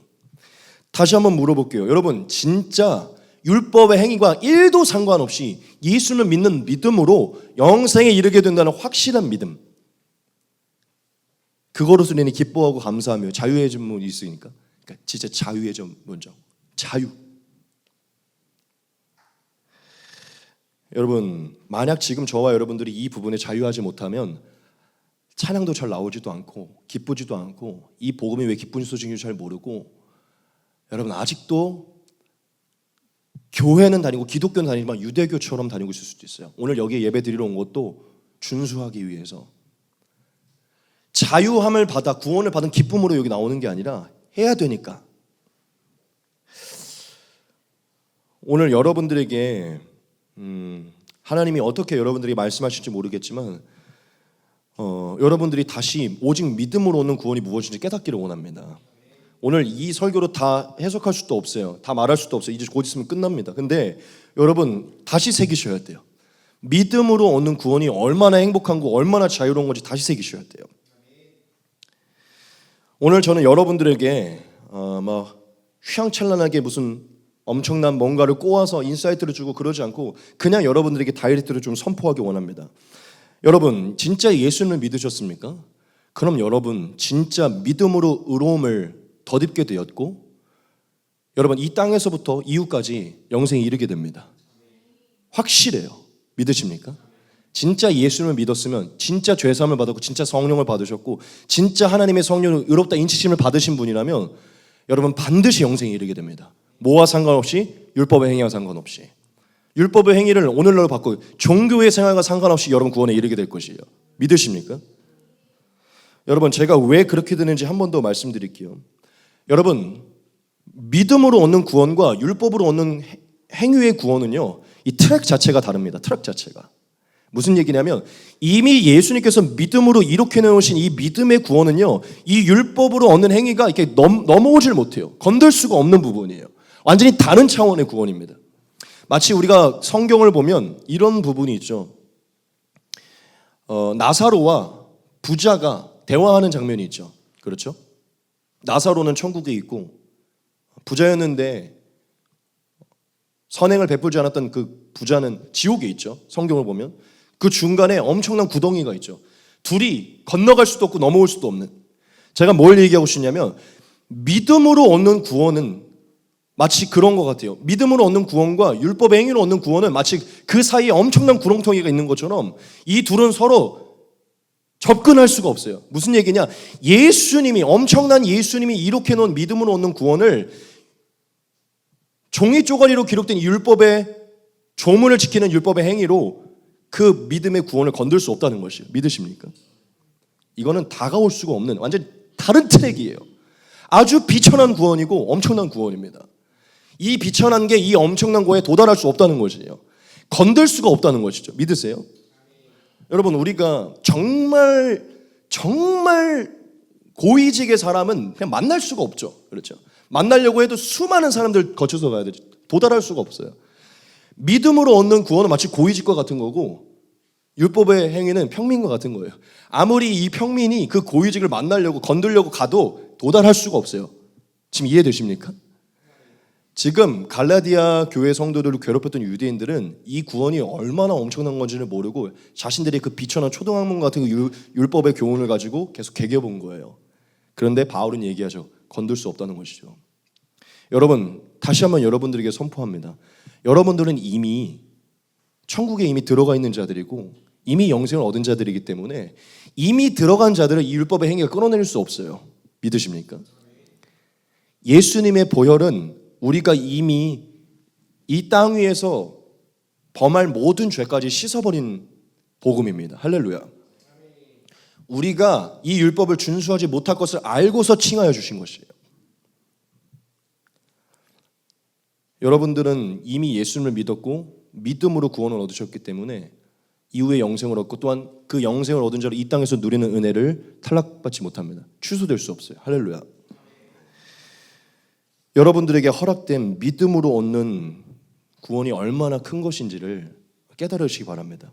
다시 한번 물어볼게요. 여러분 진짜 율법의 행위가 1도 상관없이 예수를 믿는 믿음으로 영생에 이르게 된다는 확실한 믿음, 그거로서 우리는 기뻐하고 감사하며 자유해진 분이 있으니까 그러니까 진짜 자유해진 먼저 자유. 여러분 만약 지금 저와 여러분들이 이 부분에 자유하지 못하면 찬양도 잘 나오지도 않고 기쁘지도 않고 이 복음이 왜 기쁜 소식인지 잘 모르고 여러분 아직도 교회는 다니고 기독교는 다니지만 유대교처럼 다니고 있을 수도 있어요. 오늘 여기에 예배 드리러 온 것도 준수하기 위해서 자유함을 받아 구원을 받은 기쁨으로 여기 나오는 게 아니라 해야 되니까. 오늘 여러분들에게 하나님이 어떻게 여러분들에게 말씀하실지 모르겠지만 여러분들이 다시 오직 믿음으로 얻는 구원이 무엇인지 깨닫기를 원합니다. 오늘 이 설교로 다 해석할 수도 없어요. 다 말할 수도 없어요. 이제 곧 있으면 끝납니다. 근데 여러분 다시 새기셔야 돼요. 믿음으로 얻는 구원이 얼마나 행복한 거 얼마나 자유로운 건지 다시 새기셔야 돼요. 오늘 저는 여러분들에게 막 휘황찬란하게 무슨 엄청난 뭔가를 꼬아서 인사이트를 주고 그러지 않고 그냥 여러분들에게 다이렉트로 좀 선포하기 원합니다. 여러분 진짜 예수님을 믿으셨습니까? 그럼 여러분 진짜 믿음으로 의로움을 덧입게 되었고 여러분 이 땅에서부터 이후까지 영생에 이르게 됩니다. 확실해요. 믿으십니까? 진짜 예수님을 믿었으면 진짜 죄사함을 받았고 진짜 성령을 받으셨고 진짜 하나님의 성령을 의롭다 인치심을 받으신 분이라면 여러분 반드시 영생에 이르게 됩니다. 뭐와 상관없이 율법의 행위와 상관없이 율법의 행위를 오늘날로 바꾸고 종교의 생활과 상관없이 여러분 구원에 이르게 될 것이에요. 믿으십니까? 여러분 제가 왜 그렇게 되는지 한 번 더 말씀드릴게요. 여러분 믿음으로 얻는 구원과 율법으로 얻는 행위의 구원은요 이 트랙 자체가 다릅니다. 트랙 자체가 무슨 얘기냐면 이미 예수님께서 믿음으로 이렇게 내놓으신 이 믿음의 구원은요 이 율법으로 얻는 행위가 이렇게 넘어오질 못해요. 건들 수가 없는 부분이에요. 완전히 다른 차원의 구원입니다. 마치 우리가 성경을 보면 이런 부분이 있죠. 나사로와 부자가 대화하는 장면이 있죠. 그렇죠? 나사로는 천국에 있고 부자였는데 선행을 베풀지 않았던 그 부자는 지옥에 있죠. 성경을 보면 그 중간에 엄청난 구덩이가 있죠. 둘이 건너갈 수도 없고 넘어올 수도 없는. 제가 뭘 얘기하고 싶냐면 믿음으로 얻는 구원은 마치 그런 것 같아요. 믿음으로 얻는 구원과 율법의 행위로 얻는 구원은 마치 그 사이에 엄청난 구렁텅이가 있는 것처럼 이 둘은 서로 접근할 수가 없어요. 무슨 얘기냐? 예수님이 엄청난 예수님이 이렇게 놓은 믿음으로 얻는 구원을 종이 쪼가리로 기록된 율법의 조문을 지키는 율법의 행위로 그 믿음의 구원을 건들 수 없다는 것이에요. 믿으십니까? 이거는 다가올 수가 없는 완전 다른 트랙이에요. 아주 비천한 구원이고 엄청난 구원입니다. 이 비천한 게 이 엄청난 거에 도달할 수 없다는 것이에요. 건들 수가 없다는 것이죠. 믿으세요? 여러분 우리가 정말 고위직의 사람은 그냥 만날 수가 없죠. 그렇죠? 만나려고 해도 수많은 사람들 거쳐서 가야 되죠. 도달할 수가 없어요. 믿음으로 얻는 구원은 마치 고위직과 같은 거고 율법의 행위는 평민과 같은 거예요. 아무리 이 평민이 그 고위직을 만나려고 건들려고 가도 도달할 수가 없어요. 지금 이해되십니까? 지금 갈라디아 교회 성도들을 괴롭혔던 유대인들은 이 구원이 얼마나 엄청난 건지를 모르고 자신들이 그 비천한 초등학문 같은 율법의 교훈을 가지고 계속 개겨본 거예요. 그런데 바울은 얘기하죠. 건들 수 없다는 것이죠. 여러분 다시 한번 여러분들에게 선포합니다. 여러분들은 이미 천국에 이미 들어가 있는 자들이고 이미 영생을 얻은 자들이기 때문에 이미 들어간 자들을 이 율법의 행위가 끌어낼 수 없어요. 믿으십니까? 예수님의 보혈은 우리가 이미 이 땅 위에서 범할 모든 죄까지 씻어버린 복음입니다. 할렐루야. 우리가 이 율법을 준수하지 못할 것을 알고서 칭하여 주신 것이에요. 여러분들은 이미 예수님을 믿었고 믿음으로 구원을 얻으셨기 때문에 이후에 영생을 얻고 또한 그 영생을 얻은 자로 이 땅에서 누리는 은혜를 탈락받지 못합니다. 취소될 수 없어요. 할렐루야. 여러분들에게 허락된 믿음으로 얻는 구원이 얼마나 큰 것인지를 깨달으시기 바랍니다.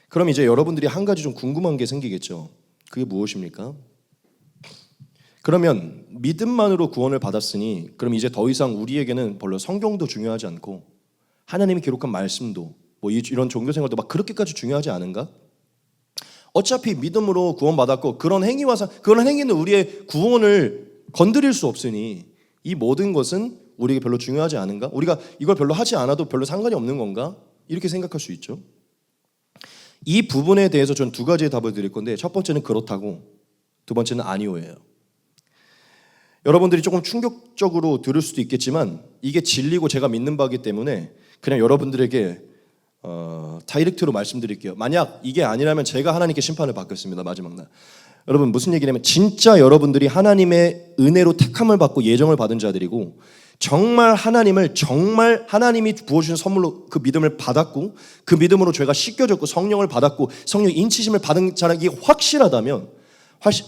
그럼 이제 여러분들이 한 가지 좀 궁금한 게 생기겠죠. 그게 무엇입니까? 그러면 믿음만으로 구원을 받았으니 그럼 이제 더 이상 우리에게는 별로 성경도 중요하지 않고 하나님이 기록한 말씀도 뭐 이런 종교생활도 막 그렇게까지 중요하지 않은가? 어차피 믿음으로 구원받았고 그런 행위는 우리의 구원을 건드릴 수 없으니 이 모든 것은 우리에게 별로 중요하지 않은가? 우리가 이걸 별로 하지 않아도 별로 상관이 없는 건가? 이렇게 생각할 수 있죠. 이 부분에 대해서 저는 두 가지의 답을 드릴 건데 첫 번째는 그렇다고, 두 번째는 아니오예요. 여러분들이 조금 충격적으로 들을 수도 있겠지만 이게 진리고 제가 믿는 바이기 때문에 그냥 여러분들에게 다이렉트로 말씀드릴게요. 만약 이게 아니라면 제가 하나님께 심판을 받겠습니다. 마지막 날. 여러분 무슨 얘기냐면 진짜 여러분들이 하나님의 은혜로 택함을 받고 예정을 받은 자들이고 정말 하나님이 부어주신 선물로 그 믿음을 받았고 그 믿음으로 죄가 씻겨졌고 성령을 받았고 성령 인치심을 받은 자는 이게 확실하다면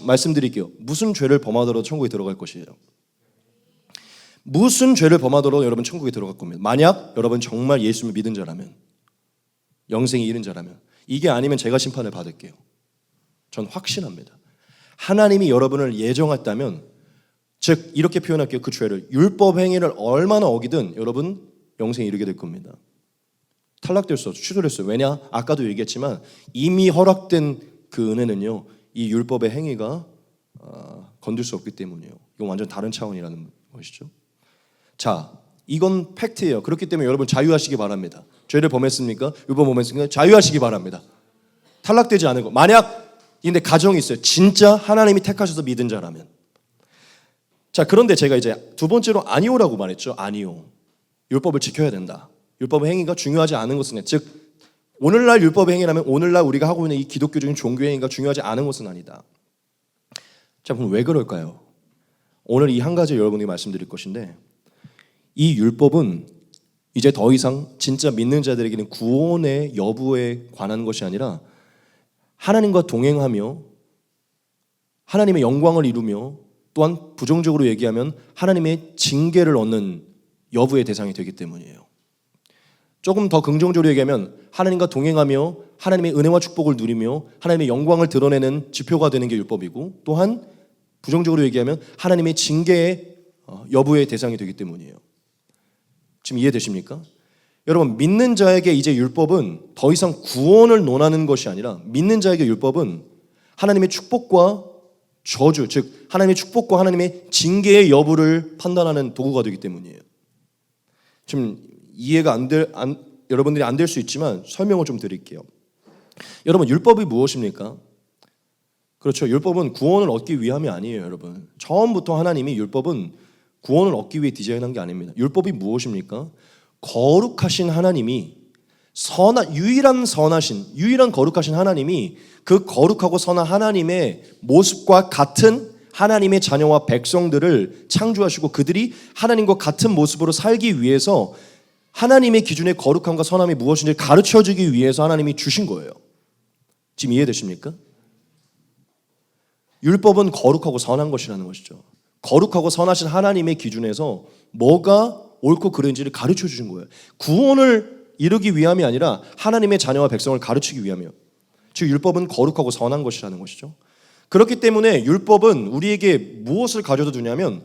말씀드릴게요. 무슨 죄를 범하더라도 천국에 들어갈 것이에요. 무슨 죄를 범하더라도 여러분 천국에 들어갈 겁니다. 만약 여러분 정말 예수를 믿은 자라면, 영생이 이른 자라면. 이게 아니면 제가 심판을 받을게요. 전 확신합니다. 하나님이 여러분을 예정했다면, 즉 이렇게 표현할게요. 그 죄를, 율법 행위를 얼마나 어기든 여러분 영생에 이르게 될 겁니다. 탈락될 수 없어요. 취소됐어요. 왜냐? 아까도 얘기했지만 이미 허락된 그 은혜는요, 이 율법의 행위가 건들 수 없기 때문이에요. 이건 완전 다른 차원이라는 것이죠. 자, 이건 팩트예요. 그렇기 때문에 여러분 자유하시기 바랍니다. 죄를 범했습니까? 율법 범했습니까? 자유하시기 바랍니다. 탈락되지 않은 거. 만약 근데 가정이 있어요. 진짜 하나님이 택하셔서 믿은 자라면. 자, 그런데 제가 이제 두 번째로 아니오라고 말했죠. 아니오. 율법을 지켜야 된다. 율법의 행위가 중요하지 않은 것은, 즉 오늘날 율법의 행위라면 오늘날 우리가 하고 있는 이 기독교적인 종교의 행위가 중요하지 않은 것은 아니다. 자, 그럼 왜 그럴까요? 오늘 이 한 가지 여러분에게 말씀드릴 것인데, 이 율법은 이제 더 이상 진짜 믿는 자들에게는 구원의 여부에 관한 것이 아니라 하나님과 동행하며 하나님의 영광을 이루며 또한 부정적으로 얘기하면 하나님의 징계를 얻는 여부의 대상이 되기 때문이에요. 조금 더 긍정적으로 얘기하면 하나님과 동행하며 하나님의 은혜와 축복을 누리며 하나님의 영광을 드러내는 지표가 되는 게 율법이고, 또한 부정적으로 얘기하면 하나님의 징계의 여부의 대상이 되기 때문이에요. 지금 이해되십니까? 여러분, 믿는 자에게 이제 율법은 더 이상 구원을 논하는 것이 아니라 믿는 자에게 율법은 하나님의 축복과 저주, 즉 하나님의 축복과 하나님의 징계의 여부를 판단하는 도구가 되기 때문이에요. 지금 이해가 여러분들이 안 될 수 있지만 설명을 좀 드릴게요. 여러분, 율법이 무엇입니까? 그렇죠. 율법은 구원을 얻기 위함이 아니에요, 여러분. 처음부터 하나님이 율법은 구원을 얻기 위해 디자인한 게 아닙니다. 율법이 무엇입니까? 거룩하신 하나님이 유일한 거룩하신 하나님이 그 거룩하고 선한 하나님의 모습과 같은 하나님의 자녀와 백성들을 창조하시고 그들이 하나님과 같은 모습으로 살기 위해서 하나님의 기준의 거룩함과 선함이 무엇인지 가르쳐주기 위해서 하나님이 주신 거예요. 지금 이해되십니까? 율법은 거룩하고 선한 것이라는 것이죠. 거룩하고 선하신 하나님의 기준에서 뭐가 옳고 그른지를 가르쳐 주신 거예요. 구원을 이루기 위함이 아니라 하나님의 자녀와 백성을 가르치기 위함이요. 즉 율법은 거룩하고 선한 것이라는 것이죠. 그렇기 때문에 율법은 우리에게 무엇을 가져다 주냐면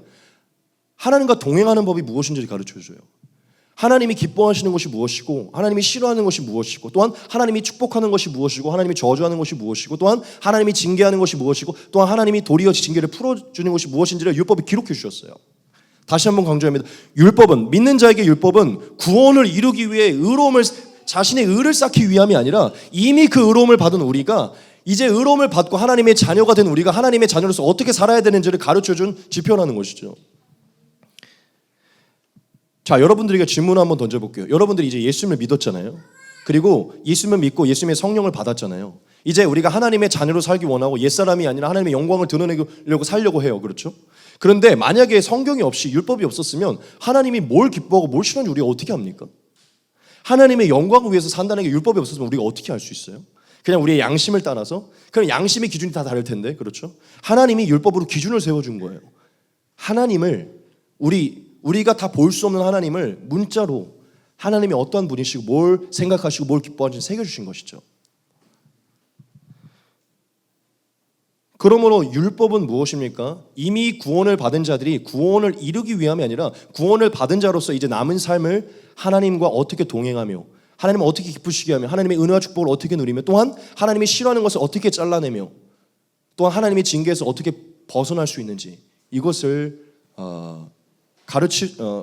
하나님과 동행하는 법이 무엇인지를 가르쳐 줘요. 하나님이 기뻐하시는 것이 무엇이고 하나님이 싫어하는 것이 무엇이고 또한 하나님이 축복하는 것이 무엇이고 하나님이 저주하는 것이 무엇이고 또한 하나님이 징계하는 것이 무엇이고 또한 하나님이 도리어 징계를 풀어주는 것이 무엇인지를 율법이 기록해 주셨어요. 다시 한번 강조합니다. 믿는 자에게 율법은 구원을 이루기 위해 자신의 의를 쌓기 위함이 아니라 이미 그 의로움을 받은 우리가 이제 의로움을 받고 하나님의 자녀가 된 우리가 하나님의 자녀로서 어떻게 살아야 되는지를 가르쳐준 지표라는 것이죠. 자, 여러분들에게 질문을 한번 던져볼게요. 여러분들이 이제 예수님을 믿었잖아요. 그리고 예수님을 믿고 예수님의 성령을 받았잖아요. 이제 우리가 하나님의 자녀로 살기 원하고 옛사람이 아니라 하나님의 영광을 드러내려고 살려고 해요. 그렇죠? 그런데 만약에 성경이 없이 율법이 없었으면 하나님이 뭘 기뻐하고 뭘 싫어하는지 우리가 어떻게 합니까? 하나님의 영광을 위해서 산다는 게 율법이 없었으면 우리가 어떻게 알 수 있어요? 그냥 우리의 양심을 따라서? 그럼 양심의 기준이 다 다를 텐데, 그렇죠? 하나님이 율법으로 기준을 세워준 거예요. 하나님을 우리가 다 볼 수 없는 하나님을 문자로 하나님이 어떠한 분이시고 뭘 생각하시고 뭘 기뻐하는지 새겨주신 것이죠. 그러므로 율법은 무엇입니까? 이미 구원을 받은 자들이 구원을 이루기 위함이 아니라 구원을 받은 자로서 이제 남은 삶을 하나님과 어떻게 동행하며 하나님을 어떻게 기쁘시게 하며 하나님의 은혜와 축복을 어떻게 누리며 또한 하나님이 싫어하는 것을 어떻게 잘라내며 또한 하나님의 징계에서 어떻게 벗어날 수 있는지 이것을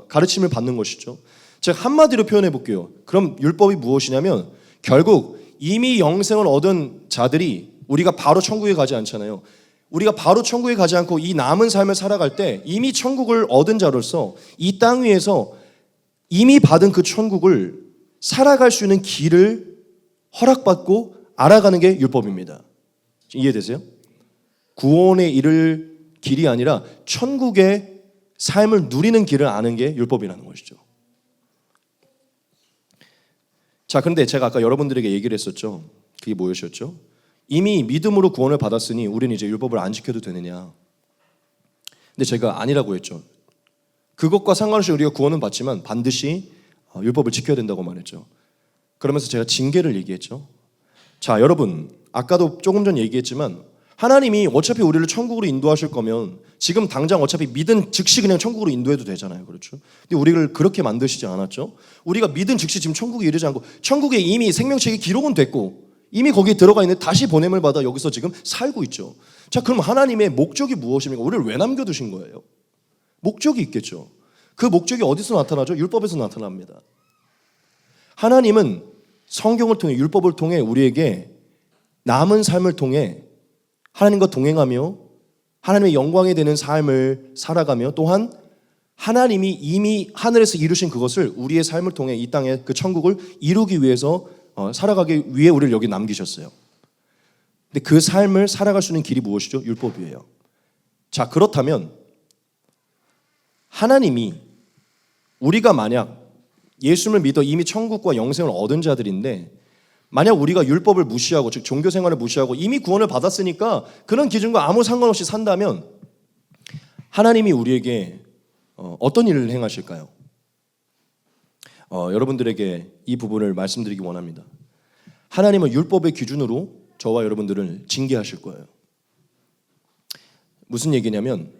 가르침을 받는 것이죠. 즉 한마디로 표현해 볼게요. 그럼 율법이 무엇이냐면 결국 이미 영생을 얻은 자들이 우리가 바로 천국에 가지 않잖아요. 우리가 바로 천국에 가지 않고 이 남은 삶을 살아갈 때 이미 천국을 얻은 자로서 이 땅 위에서 이미 받은 그 천국을 살아갈 수 있는 길을 허락받고 알아가는 게 율법입니다. 이해되세요? 구원에 이를 길이 아니라 천국의 삶을 누리는 길을 아는 게 율법이라는 것이죠. 자, 그런데 제가 아까 여러분들에게 얘기를 했었죠. 그게 뭐였죠? 이미 믿음으로 구원을 받았으니 우리는 이제 율법을 안 지켜도 되느냐. 근데 제가 아니라고 했죠. 그것과 상관없이 우리가 구원은 받지만 반드시 율법을 지켜야 된다고 말했죠. 그러면서 제가 징계를 얘기했죠. 자, 여러분, 아까도 조금 전 얘기했지만 하나님이 어차피 우리를 천국으로 인도하실 거면 지금 당장 어차피 믿은 즉시 그냥 천국으로 인도해도 되잖아요. 그렇죠? 근데 우리를 그렇게 만드시지 않았죠. 우리가 믿은 즉시 지금 천국에 이르지 않고 천국에 이미 생명책이 기록은 됐고 이미 거기에 들어가 있는 다시 보냄을 받아 여기서 지금 살고 있죠. 자, 그럼 하나님의 목적이 무엇입니까? 우리를 왜 남겨두신 거예요? 목적이 있겠죠. 그 목적이 어디서 나타나죠? 율법에서 나타납니다. 하나님은 성경을 통해 율법을 통해 우리에게 남은 삶을 통해 하나님과 동행하며 하나님의 영광이 되는 삶을 살아가며 또한 하나님이 이미 하늘에서 이루신 그것을 우리의 삶을 통해 이 땅의 그 천국을 이루기 위해서 살아가기 위해 우리를 여기 남기셨어요. 근데 그 삶을 살아갈 수 있는 길이 무엇이죠? 율법이에요. 자, 그렇다면 하나님이 우리가 만약 예수를 믿어 이미 천국과 영생을 얻은 자들인데 만약 우리가 율법을 무시하고 즉 종교 생활을 무시하고 이미 구원을 받았으니까 그런 기준과 아무 상관없이 산다면 하나님이 우리에게 어떤 일을 행하실까요? 여러분들에게 이 부분을 말씀드리기 원합니다. 하나님은 율법의 기준으로 저와 여러분들을 징계하실 거예요. 무슨 얘기냐면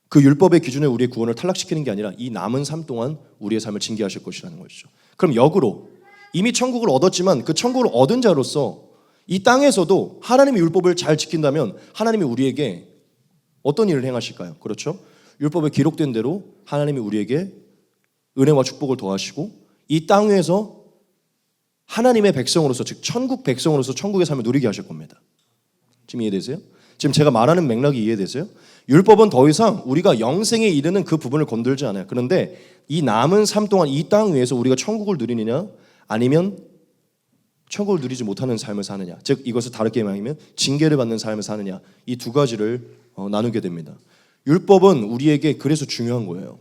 그 율법의 기준에 우리의 구원을 탈락시키는 게 아니라 이 남은 삶 동안 우리의 삶을 징계하실 것이라는 것이죠. 그럼 역으로 이미 천국을 얻었지만 그 천국을 얻은 자로서 이 땅에서도 하나님의 율법을 잘 지킨다면 하나님이 우리에게 어떤 일을 행하실까요? 그렇죠? 율법에 기록된 대로 하나님이 우리에게 은혜와 축복을 더하시고 이 땅 위에서 하나님의 백성으로서 즉 천국 백성으로서 천국의 삶을 누리게 하실 겁니다. 지금 이해되세요? 지금 제가 말하는 맥락이 이해되세요? 율법은 더 이상 우리가 영생에 이르는 그 부분을 건들지 않아요. 그런데 이 남은 삶 동안 이 땅 위에서 우리가 천국을 누리느냐 아니면 천국을 누리지 못하는 삶을 사느냐, 즉 이것을 다르게 말하면 징계를 받는 삶을 사느냐, 이 두 가지를 나누게 됩니다. 율법은 우리에게 그래서 중요한 거예요.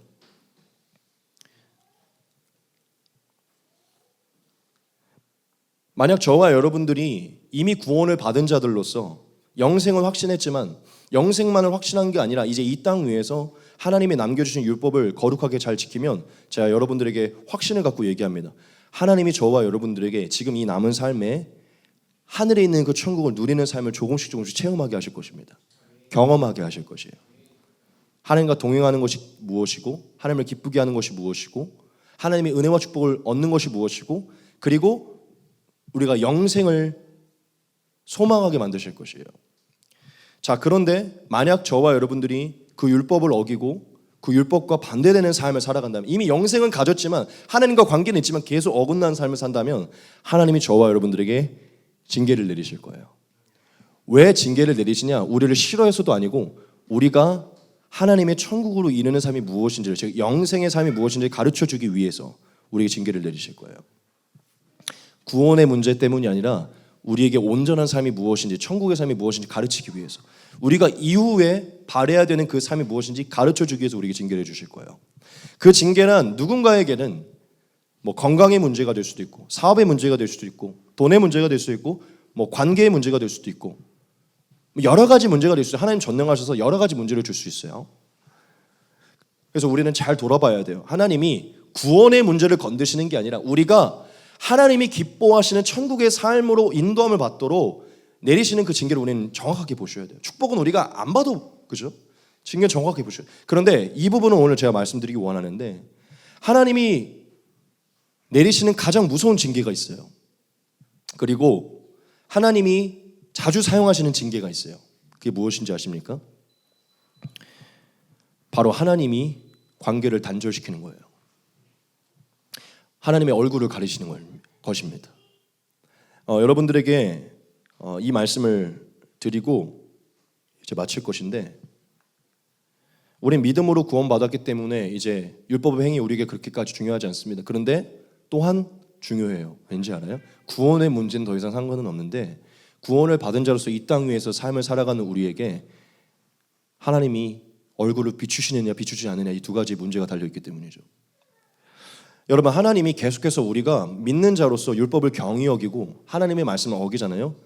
만약 저와 여러분들이 이미 구원을 받은 자들로서 영생을 확신했지만 영생만을 확신한 게 아니라 이제 이 땅 위에서 하나님이 남겨주신 율법을 거룩하게 잘 지키면 제가 여러분들에게 확신을 갖고 얘기합니다. 하나님이 저와 여러분들에게 지금 이 남은 삶에 하늘에 있는 그 천국을 누리는 삶을 조금씩 체험하게 하실 것입니다. 경험하게 하실 것이에요. 하나님과 동행하는 것이 무엇이고 하나님을 기쁘게 하는 것이 무엇이고 하나님의 은혜와 축복을 얻는 것이 무엇이고 그리고 우리가 영생을 소망하게 만드실 것이에요. 자, 그런데 만약 저와 여러분들이 그 율법을 어기고 그 율법과 반대되는 삶을 살아간다면 이미 영생은 가졌지만 하나님과 관계는 있지만 계속 어긋난 삶을 산다면 하나님이 저와 여러분들에게 징계를 내리실 거예요. 왜 징계를 내리시냐? 우리를 싫어해서도 아니고 우리가 하나님의 천국으로 이르는 삶이 무엇인지를 즉 영생의 삶이 무엇인지를 가르쳐주기 위해서 우리에게 징계를 내리실 거예요. 구원의 문제 때문이 아니라 우리에게 온전한 삶이 무엇인지 천국의 삶이 무엇인지 가르치기 위해서 우리가 이후에 바라야 되는 그 삶이 무엇인지 가르쳐주기 위해서 우리에게 징계를 주실 거예요. 그 징계는 누군가에게는 뭐 건강의 문제가 될 수도 있고 사업의 문제가 될 수도 있고 돈의 문제가 될 수도 있고 뭐 관계의 문제가 될 수도 있고 여러 가지 문제가 될 수 있어요. 하나님 전능하셔서 여러 가지 문제를 줄 수 있어요. 그래서 우리는 잘 돌아봐야 돼요. 하나님이 구원의 문제를 건드시는 게 아니라 우리가 하나님이 기뻐하시는 천국의 삶으로 인도함을 받도록 내리시는 그 징계를 우리는 정확하게 보셔야 돼요. 축복은 우리가 안 봐도 그죠? 징계 정확하게 보셔야 돼요. 그런데 이 부분은 오늘 제가 말씀드리기 원하는데 하나님이 내리시는 가장 무서운 징계가 있어요. 그리고 하나님이 자주 사용하시는 징계가 있어요. 그게 무엇인지 아십니까? 바로 하나님이 관계를 단절시키는 거예요. 하나님의 얼굴을 가리시는 거예요. 것입니다. 여러분들에게 이 말씀을 드리고 이제 마칠 것인데, 우린 믿음으로 구원받았기 때문에 이제 율법의 행위 우리에게 그렇게까지 중요하지 않습니다. 그런데 또한 중요해요. 왠지 알아요? 구원의 문제는 더 이상 상관은 없는데, 구원을 받은 자로서 이 땅 위에서 삶을 살아가는 우리에게 하나님이 얼굴을 비추시느냐 비추지 않느냐, 이 두 가지 문제가 달려있기 때문이죠. 여러분, 하나님이 계속해서 우리가 믿는 자로서 율법을 경히 여기고 하나님의 말씀을 어기잖아요.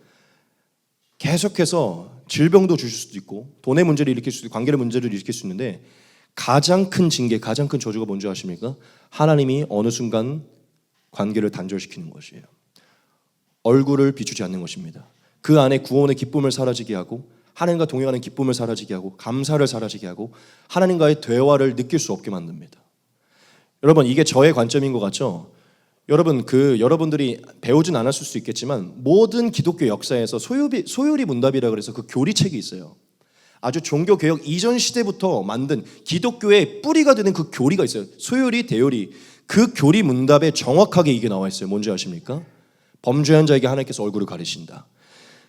계속해서 질병도 주실 수도 있고 돈의 문제를 일으킬 수도 있고 관계의 문제를 일으킬 수 있는데, 가장 큰 징계, 가장 큰 저주가 뭔지 아십니까? 하나님이 어느 순간 관계를 단절시키는 것이에요. 얼굴을 비추지 않는 것입니다. 그 안에 구원의 기쁨을 사라지게 하고, 하나님과 동행하는 기쁨을 사라지게 하고, 감사를 사라지게 하고, 하나님과의 대화를 느낄 수 없게 만듭니다. 여러분, 이게 저의 관점인 것 같죠? 여러분, 여러분들이 배우진 않았을 수 있겠지만 모든 기독교 역사에서 소요리 문답이라 그래서 그 교리책이 있어요. 아주 종교개혁 이전 시대부터 만든 기독교의 뿌리가 되는 그 교리가 있어요. 소요리, 대요리. 그 교리 문답에 정확하게 이게 나와 있어요. 뭔지 아십니까? 범죄한 자에게 하나님께서 얼굴을 가리신다.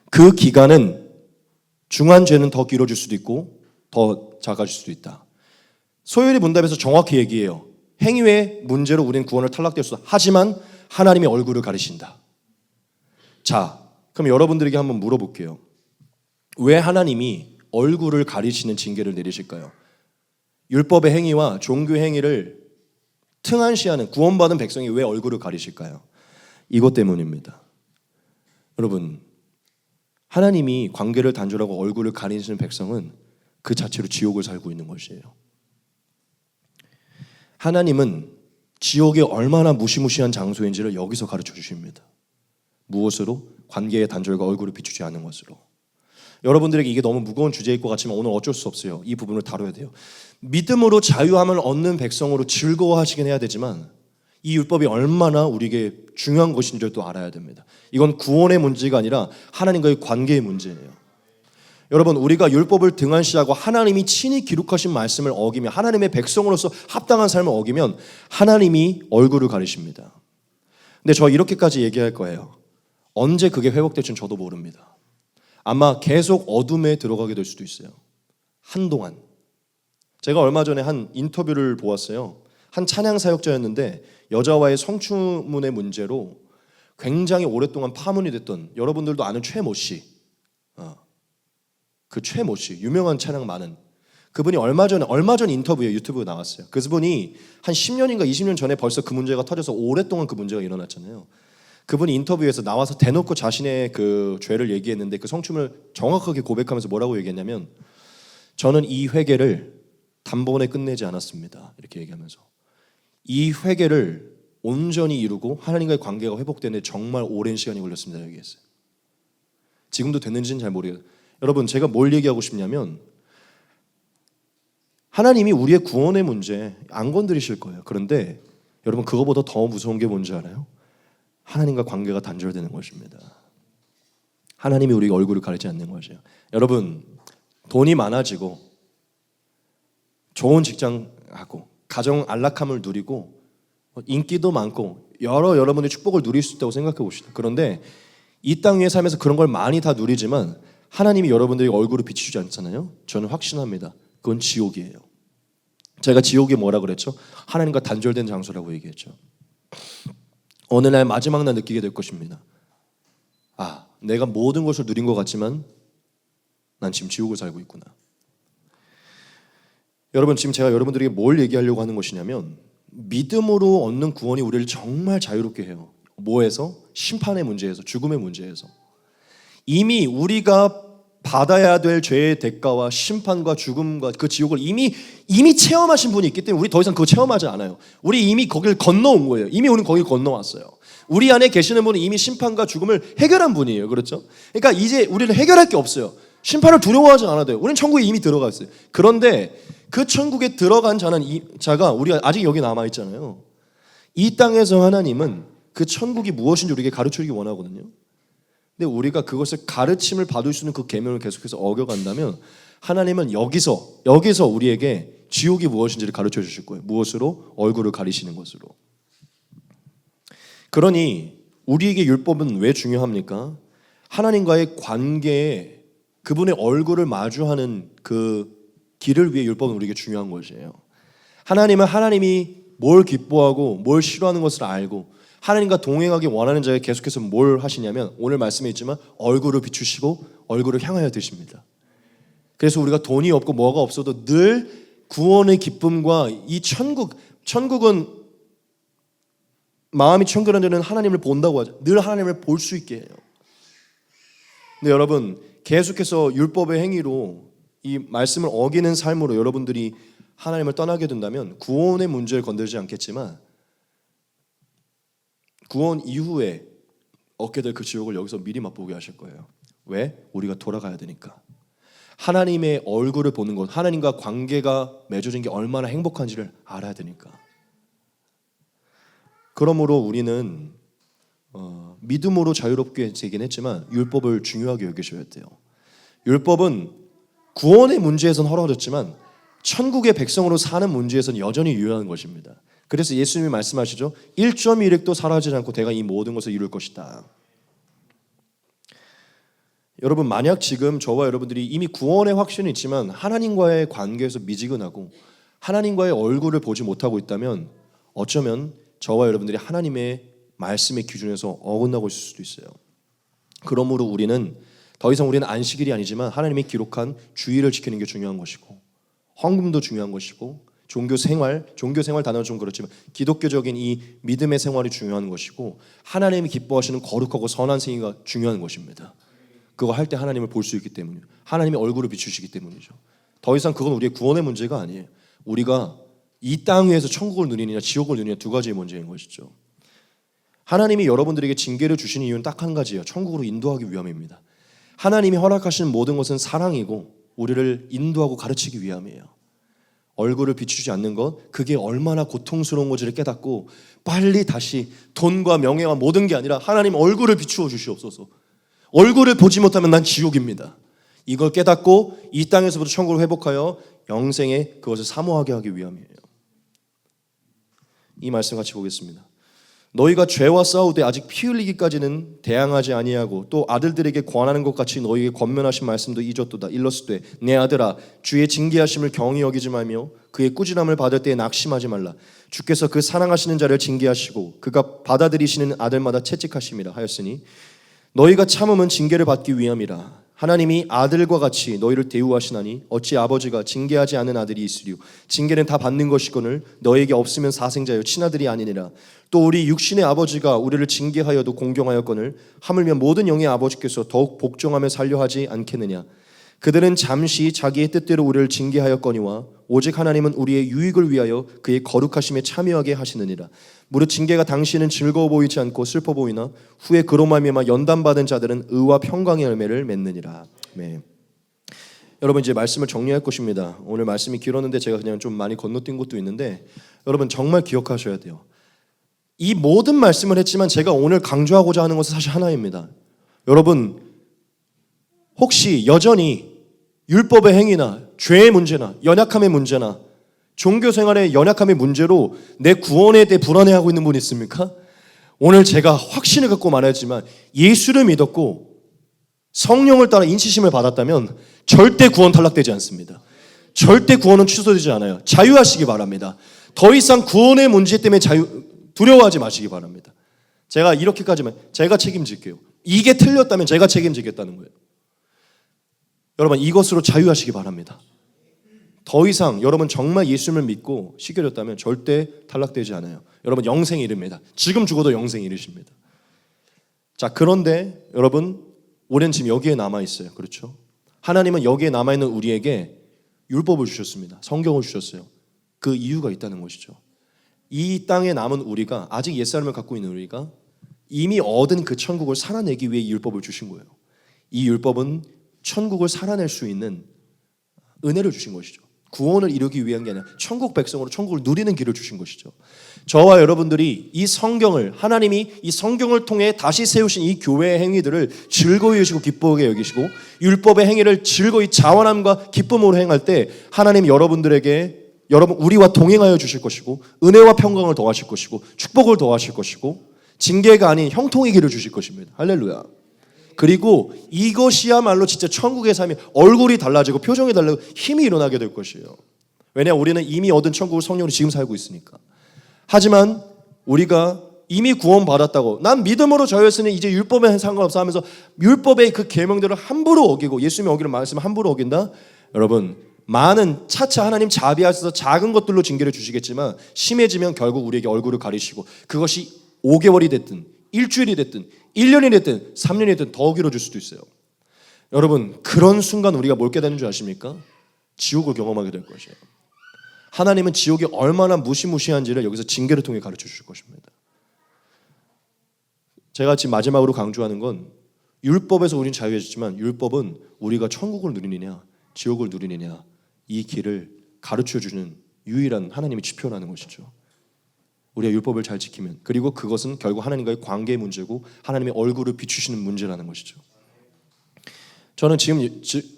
그 기간은 중한 죄는 더 길어질 수도 있고 더 작아질 수도 있다. 소요리 문답에서 정확히 얘기해요. 행위의 문제로 우리는 구원을 탈락될 수 있다. 하지만 하나님이 얼굴을 가리신다. 자, 그럼 여러분들에게 한번 물어볼게요. 왜 하나님이 얼굴을 가리시는 징계를 내리실까요? 율법의 행위와 종교의 행위를 등한시하는 구원받은 백성이 왜 얼굴을 가리실까요? 이것 때문입니다. 여러분, 하나님이 관계를 단절하고 얼굴을 가리시는 백성은 그 자체로 지옥을 살고 있는 것이에요. 하나님은 지옥이 얼마나 무시무시한 장소인지를 여기서 가르쳐 주십니다. 무엇으로? 관계의 단절과 얼굴을 비추지 않는 것으로. 여러분들에게 이게 너무 무거운 주제일 것 같지만 오늘 어쩔 수 없어요. 이 부분을 다뤄야 돼요. 믿음으로 자유함을 얻는 백성으로 즐거워하시긴 해야 되지만 이 율법이 얼마나 우리에게 중요한 것인지를 또 알아야 됩니다. 이건 구원의 문제가 아니라 하나님과의 관계의 문제예요. 여러분, 우리가 율법을 등한시하고 하나님이 친히 기록하신 말씀을 어기며 하나님의 백성으로서 합당한 삶을 어기면 하나님이 얼굴을 가리십니다. 근데 저 이렇게까지 얘기할 거예요. 언제 그게 회복될지는 저도 모릅니다. 아마 계속 어둠에 들어가게 될 수도 있어요. 한동안. 제가 얼마 전에 한 인터뷰를 보았어요. 한 찬양 사역자였는데 여자와의 성추문의 문제로 굉장히 오랫동안 파문이 됐던, 여러분들도 아는 최모 씨. 그 최모 씨, 유명한 찬양 많은 그분이 얼마 전 인터뷰에 유튜브에 나왔어요. 그분이 한 10년인가 20년 전에 벌써 그 문제가 터져서 오랫동안 그 문제가 일어났잖아요. 그분이 인터뷰에서 나와서 대놓고 자신의 그 죄를 얘기했는데 그 성춤을 정확하게 고백하면서 뭐라고 얘기했냐면, 저는 이 회개를 단번에 끝내지 않았습니다. 이렇게 얘기하면서 이 회개를 온전히 이루고 하나님과의 관계가 회복되는데 정말 오랜 시간이 걸렸습니다. 얘기했어요. 지금도 됐는지는 잘 모르겠어요. 여러분, 제가 뭘 얘기하고 싶냐면 하나님이 우리의 구원의 문제 안 건드리실 거예요. 그런데 여러분, 그거보다 더 무서운 게 뭔지 알아요? 하나님과 관계가 단절되는 것입니다. 하나님이 우리 얼굴을 가리지 않는 것이에요. 여러분, 돈이 많아지고 좋은 직장하고 가정 안락함을 누리고 인기도 많고 여러분의 축복을 누릴 수 있다고 생각해 봅시다. 그런데 이 땅 위에 살면서 그런 걸 많이 다 누리지만 하나님이 여러분들의 얼굴을 비추지 않잖아요. 저는 확신합니다. 그건 지옥이에요. 제가 지옥이 뭐라 그랬죠? 하나님과 단절된 장소라고 얘기했죠. 어느 날 마지막 날 느끼게 될 것입니다. 내가 모든 것을 누린 것 같지만 난 지금 지옥을 살고 있구나. 여러분, 지금 제가 여러분들에게 뭘 얘기하려고 하는 것이냐면, 믿음으로 얻는 구원이 우리를 정말 자유롭게 해요. 뭐에서? 심판의 문제에서, 죽음의 문제에서. 이미 우리가 받아야 될 죄의 대가와 심판과 죽음과 그 지옥을 이미 체험하신 분이 있기 때문에 우리 더 이상 그거 체험하지 않아요. 우리 이미 거길 건너온 거예요. 이미 우리는 거길 건너왔어요. 우리 안에 계시는 분은 이미 심판과 죽음을 해결한 분이에요. 그렇죠? 그러니까 이제 우리는 해결할 게 없어요. 심판을 두려워하지 않아도 돼요. 우리는 천국에 이미 들어갔어요. 그런데 그 천국에 들어간 자가 우리가 아직 여기 남아있잖아요. 이 땅에서 하나님은 그 천국이 무엇인지 우리에게 가르쳐주기 원하거든요. 근데 우리가 그것을 가르침을 받을 수 있는 그 계명을 계속해서 어겨간다면 하나님은 여기서 우리에게 지옥이 무엇인지를 가르쳐 주실 거예요. 무엇으로? 얼굴을 가리시는 것으로. 그러니 우리에게 율법은 왜 중요합니까? 하나님과의 관계에 그분의 얼굴을 마주하는 그 길을 위해 율법은 우리에게 중요한 것이에요. 하나님은 하나님이 뭘 기뻐하고 뭘 싫어하는 것을 알고 하나님과 동행하기 원하는 자에게 계속해서 뭘 하시냐면 오늘 말씀에 있지만 얼굴을 비추시고 얼굴을 향하여 드십니다. 그래서 우리가 돈이 없고 뭐가 없어도 늘 구원의 기쁨과 이 천국은 마음이 청결한 자는 하나님을 본다고 하죠. 늘 하나님을 볼 수 있게 해요. 근데 여러분 계속해서 율법의 행위로 이 말씀을 어기는 삶으로 여러분들이 하나님을 떠나게 된다면 구원의 문제를 건들지 않겠지만 구원 이후에 얻게 될 그 지옥을 여기서 미리 맛보게 하실 거예요. 왜? 우리가 돌아가야 되니까. 하나님의 얼굴을 보는 것, 하나님과 관계가 맺어진 게 얼마나 행복한지를 알아야 되니까. 그러므로 우리는 믿음으로 자유롭게 되긴 했지만 율법을 중요하게 여기셔야 돼요. 율법은 구원의 문제에서는 허락졌지만 천국의 백성으로 사는 문제에서는 여전히 유효한 것입니다. 그래서 예수님이 말씀하시죠. 1.1획도 사라지지 않고 내가 이 모든 것을 이룰 것이다. 여러분 만약 지금 저와 여러분들이 이미 구원의 확신이 있지만 하나님과의 관계에서 미지근하고 하나님과의 얼굴을 보지 못하고 있다면 어쩌면 저와 여러분들이 하나님의 말씀의 기준에서 어긋나고 있을 수도 있어요. 그러므로 우리는 더 이상 우리는 안식일이 아니지만 하나님이 기록한 주일을 지키는 게 중요한 것이고 헌금도 중요한 것이고 종교 생활 단어는 좀 그렇지만 기독교적인 이 믿음의 생활이 중요한 것이고 하나님이 기뻐하시는 거룩하고 선한 생애가 중요한 것입니다. 그거 할 때 하나님을 볼 수 있기 때문이에요. 하나님의 얼굴을 비추시기 때문이죠. 더 이상 그건 우리의 구원의 문제가 아니에요. 우리가 이 땅 위에서 천국을 누리느냐 지옥을 누리느냐 두 가지의 문제인 것이죠. 하나님이 여러분들에게 징계를 주시는 이유는 딱 한 가지예요. 천국으로 인도하기 위함입니다. 하나님이 허락하시는 모든 것은 사랑이고 우리를 인도하고 가르치기 위함이에요. 얼굴을 비추지 않는 것, 그게 얼마나 고통스러운 것을 깨닫고 빨리 다시 돈과 명예와 모든 게 아니라 하나님 얼굴을 비추어 주시옵소서. 얼굴을 보지 못하면 난 지옥입니다. 이걸 깨닫고 이 땅에서부터 천국을 회복하여 영생에 그것을 사모하게 하기 위함이에요. 이 말씀 같이 보겠습니다. 너희가 죄와 싸우되 아직 피 흘리기까지는 대항하지 아니하고 또 아들들에게 권하는 것 같이 너희에게 권면하신 말씀도 잊었도다. 일렀으되 내 아들아 주의 징계하심을 경히 여기지 말며 그의 꾸지람을 받을 때에 낙심하지 말라. 주께서 그 사랑하시는 자를 징계하시고 그가 받아들이시는 아들마다 채찍하심이라 하였으니 너희가 참음은 징계를 받기 위함이라. 하나님이 아들과 같이 너희를 대우하시나니 어찌 아버지가 징계하지 않은 아들이 있으리요. 징계는 다 받는 것이거늘 너희에게 없으면 사생자여 친아들이 아니니라. 또 우리 육신의 아버지가 우리를 징계하여도 공경하였거늘 하물며 모든 영의 아버지께서 더욱 복종하며 살려 하지 않겠느냐. 그들은 잠시 자기의 뜻대로 우리를 징계하였거니와 오직 하나님은 우리의 유익을 위하여 그의 거룩하심에 참여하게 하시느니라. 무릇 징계가 당시에는 즐거워 보이지 않고 슬퍼 보이나 후에 그로 말미암아 연단받은 자들은 의와 평강의 열매를 맺느니라. 네. 여러분 이제 말씀을 정리할 것입니다. 오늘 말씀이 길었는데 제가 그냥 좀 많이 건너뛴 것도 있는데 여러분 정말 기억하셔야 돼요. 이 모든 말씀을 했지만 제가 오늘 강조하고자 하는 것은 사실 하나입니다. 여러분 혹시 여전히 율법의 행위나 죄의 문제나 연약함의 문제나 종교 생활의 연약함의 문제로 내 구원에 대해 불안해하고 있는 분 있습니까? 오늘 제가 확신을 갖고 말하지만 예수를 믿었고 성령을 따라 인치심을 받았다면 절대 구원 탈락되지 않습니다. 절대 구원은 취소되지 않아요. 자유하시기 바랍니다. 더 이상 구원의 문제 때문에 두려워하지 마시기 바랍니다. 제가 이렇게까지만 제가 책임질게요. 이게 틀렸다면 제가 책임지겠다는 거예요. 여러분 이것으로 자유하시기 바랍니다. 더 이상 여러분 정말 예수님을 믿고 시켜졌다면 절대 탈락되지 않아요. 여러분 영생에 이릅니다. 지금 죽어도 영생에 이르십니다. 자 그런데 여러분 우리는 지금 여기에 남아있어요. 그렇죠? 하나님은 여기에 남아있는 우리에게 율법을 주셨습니다. 성경을 주셨어요. 그 이유가 있다는 것이죠. 이 땅에 남은 우리가 아직 옛사람을 갖고 있는 우리가 이미 얻은 그 천국을 살아내기 위해 이 율법을 주신 거예요. 이 율법은 천국을 살아낼 수 있는 은혜를 주신 것이죠. 구원을 이루기 위한 게 아니라 천국 백성으로 천국을 누리는 길을 주신 것이죠. 저와 여러분들이 이 성경을 하나님이 이 성경을 통해 다시 세우신 이 교회의 행위들을 즐거이 여기시고 기쁘게 여기시고 율법의 행위를 즐거이 자원함과 기쁨으로 행할 때 하나님 여러분들에게 우리와 동행하여 주실 것이고 은혜와 평강을 더하실 것이고 축복을 더하실 것이고 징계가 아닌 형통의 길을 주실 것입니다. 할렐루야. 그리고 이것이야말로 진짜 천국의 삶이 얼굴이 달라지고 표정이 달라지고 힘이 일어나게 될 것이에요. 왜냐 우리는 이미 얻은 천국을 성령으로 지금 살고 있으니까. 하지만 우리가 이미 구원받았다고 난 믿음으로 저였으니 이제 율법에 상관없어 하면서 율법의 그 계명들을 함부로 어기고 예수님의 어기는 말씀을 함부로 어긴다? 여러분 많은 차차 하나님 자비하셔서 작은 것들로 징계를 주시겠지만 심해지면 결국 우리에게 얼굴을 가리시고 그것이 5개월이 됐든 일주일이 됐든 1년이 됐든 3년이 됐든 더 길어질 수도 있어요. 여러분 그런 순간 우리가 뭘 깨닫는 줄 아십니까? 지옥을 경험하게 될 것이에요. 하나님은 지옥이 얼마나 무시무시한지를 여기서 징계를 통해 가르쳐 주실 것입니다. 제가 지금 마지막으로 강조하는 건 율법에서 우리는 자유해졌지만 율법은 우리가 천국을 누리느냐 지옥을 누리느냐 이 길을 가르쳐주는 유일한 하나님의 지표라는 것이죠. 우리가 율법을 잘 지키면 그리고 그것은 결국 하나님과의 관계의 문제고 하나님의 얼굴을 비추시는 문제라는 것이죠. 저는 지금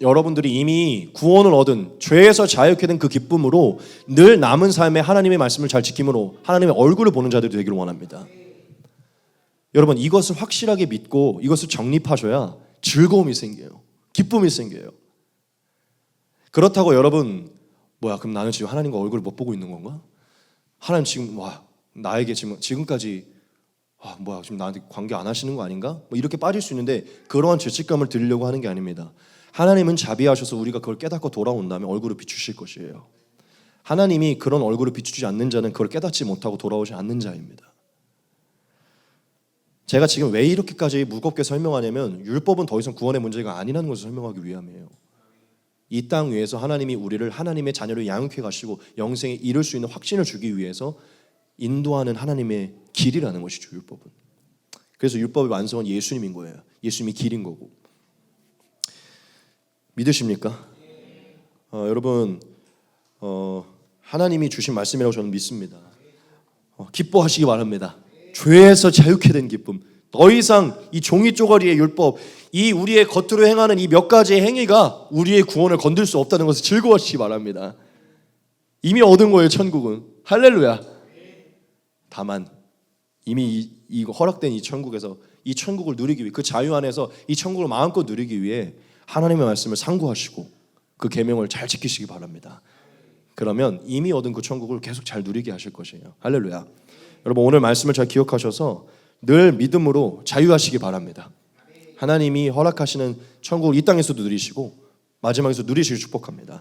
여러분들이 이미 구원을 얻은 죄에서 자유케 된 그 기쁨으로 늘 남은 삶에 하나님의 말씀을 잘 지킴으로 하나님의 얼굴을 보는 자들이 되기를 원합니다. 여러분 이것을 확실하게 믿고 이것을 정립하셔야 즐거움이 생겨요. 기쁨이 생겨요. 그렇다고 여러분 그럼 나는 지금 하나님과 얼굴을 못 보고 있는 건가? 하나님 지금 나에게 지금까지 지금 나한테 관계 안 하시는 거 아닌가? 이렇게 빠질 수 있는데 그러한 죄책감을 드리려고 하는 게 아닙니다. 하나님은 자비하셔서 우리가 그걸 깨닫고 돌아온 다음에 얼굴을 비추실 것이에요. 하나님이 그런 얼굴을 비추지 않는 자는 그걸 깨닫지 못하고 돌아오지 않는 자입니다. 제가 지금 왜 이렇게까지 무겁게 설명하냐면 율법은 더 이상 구원의 문제가 아니라는 것을 설명하기 위함이에요. 이 땅 위에서 하나님이 우리를 하나님의 자녀로 양육해 가시고 영생에 이룰 수 있는 확신을 주기 위해서 인도하는 하나님의 길이라는 것이죠. 율법은. 그래서 율법의 완성은 예수님인 거예요. 예수님이 길인 거고. 믿으십니까? 여러분 하나님이 주신 말씀이라고 저는 믿습니다. 기뻐하시기 바랍니다. 죄에서 자유케 된 기쁨. 더 이상 이 종이 쪼가리의 율법, 이 우리의 겉으로 행하는 이 몇 가지의 행위가 우리의 구원을 건들 수 없다는 것을 즐거워하시기 바랍니다. 이미 얻은 거예요, 천국은. 할렐루야. 다만 이미 이 허락된 이 천국에서 이 천국을 누리기 위해 그 자유 안에서 이 천국을 마음껏 누리기 위해 하나님의 말씀을 상고하시고 그 계명을 잘 지키시기 바랍니다. 그러면 이미 얻은 그 천국을 계속 잘 누리게 하실 것이에요. 할렐루야. 여러분 오늘 말씀을 잘 기억하셔서 늘 믿음으로 자유하시기 바랍니다. 하나님이 허락하시는 천국을 이 땅에서도 누리시고 마지막에서 누리시길 축복합니다.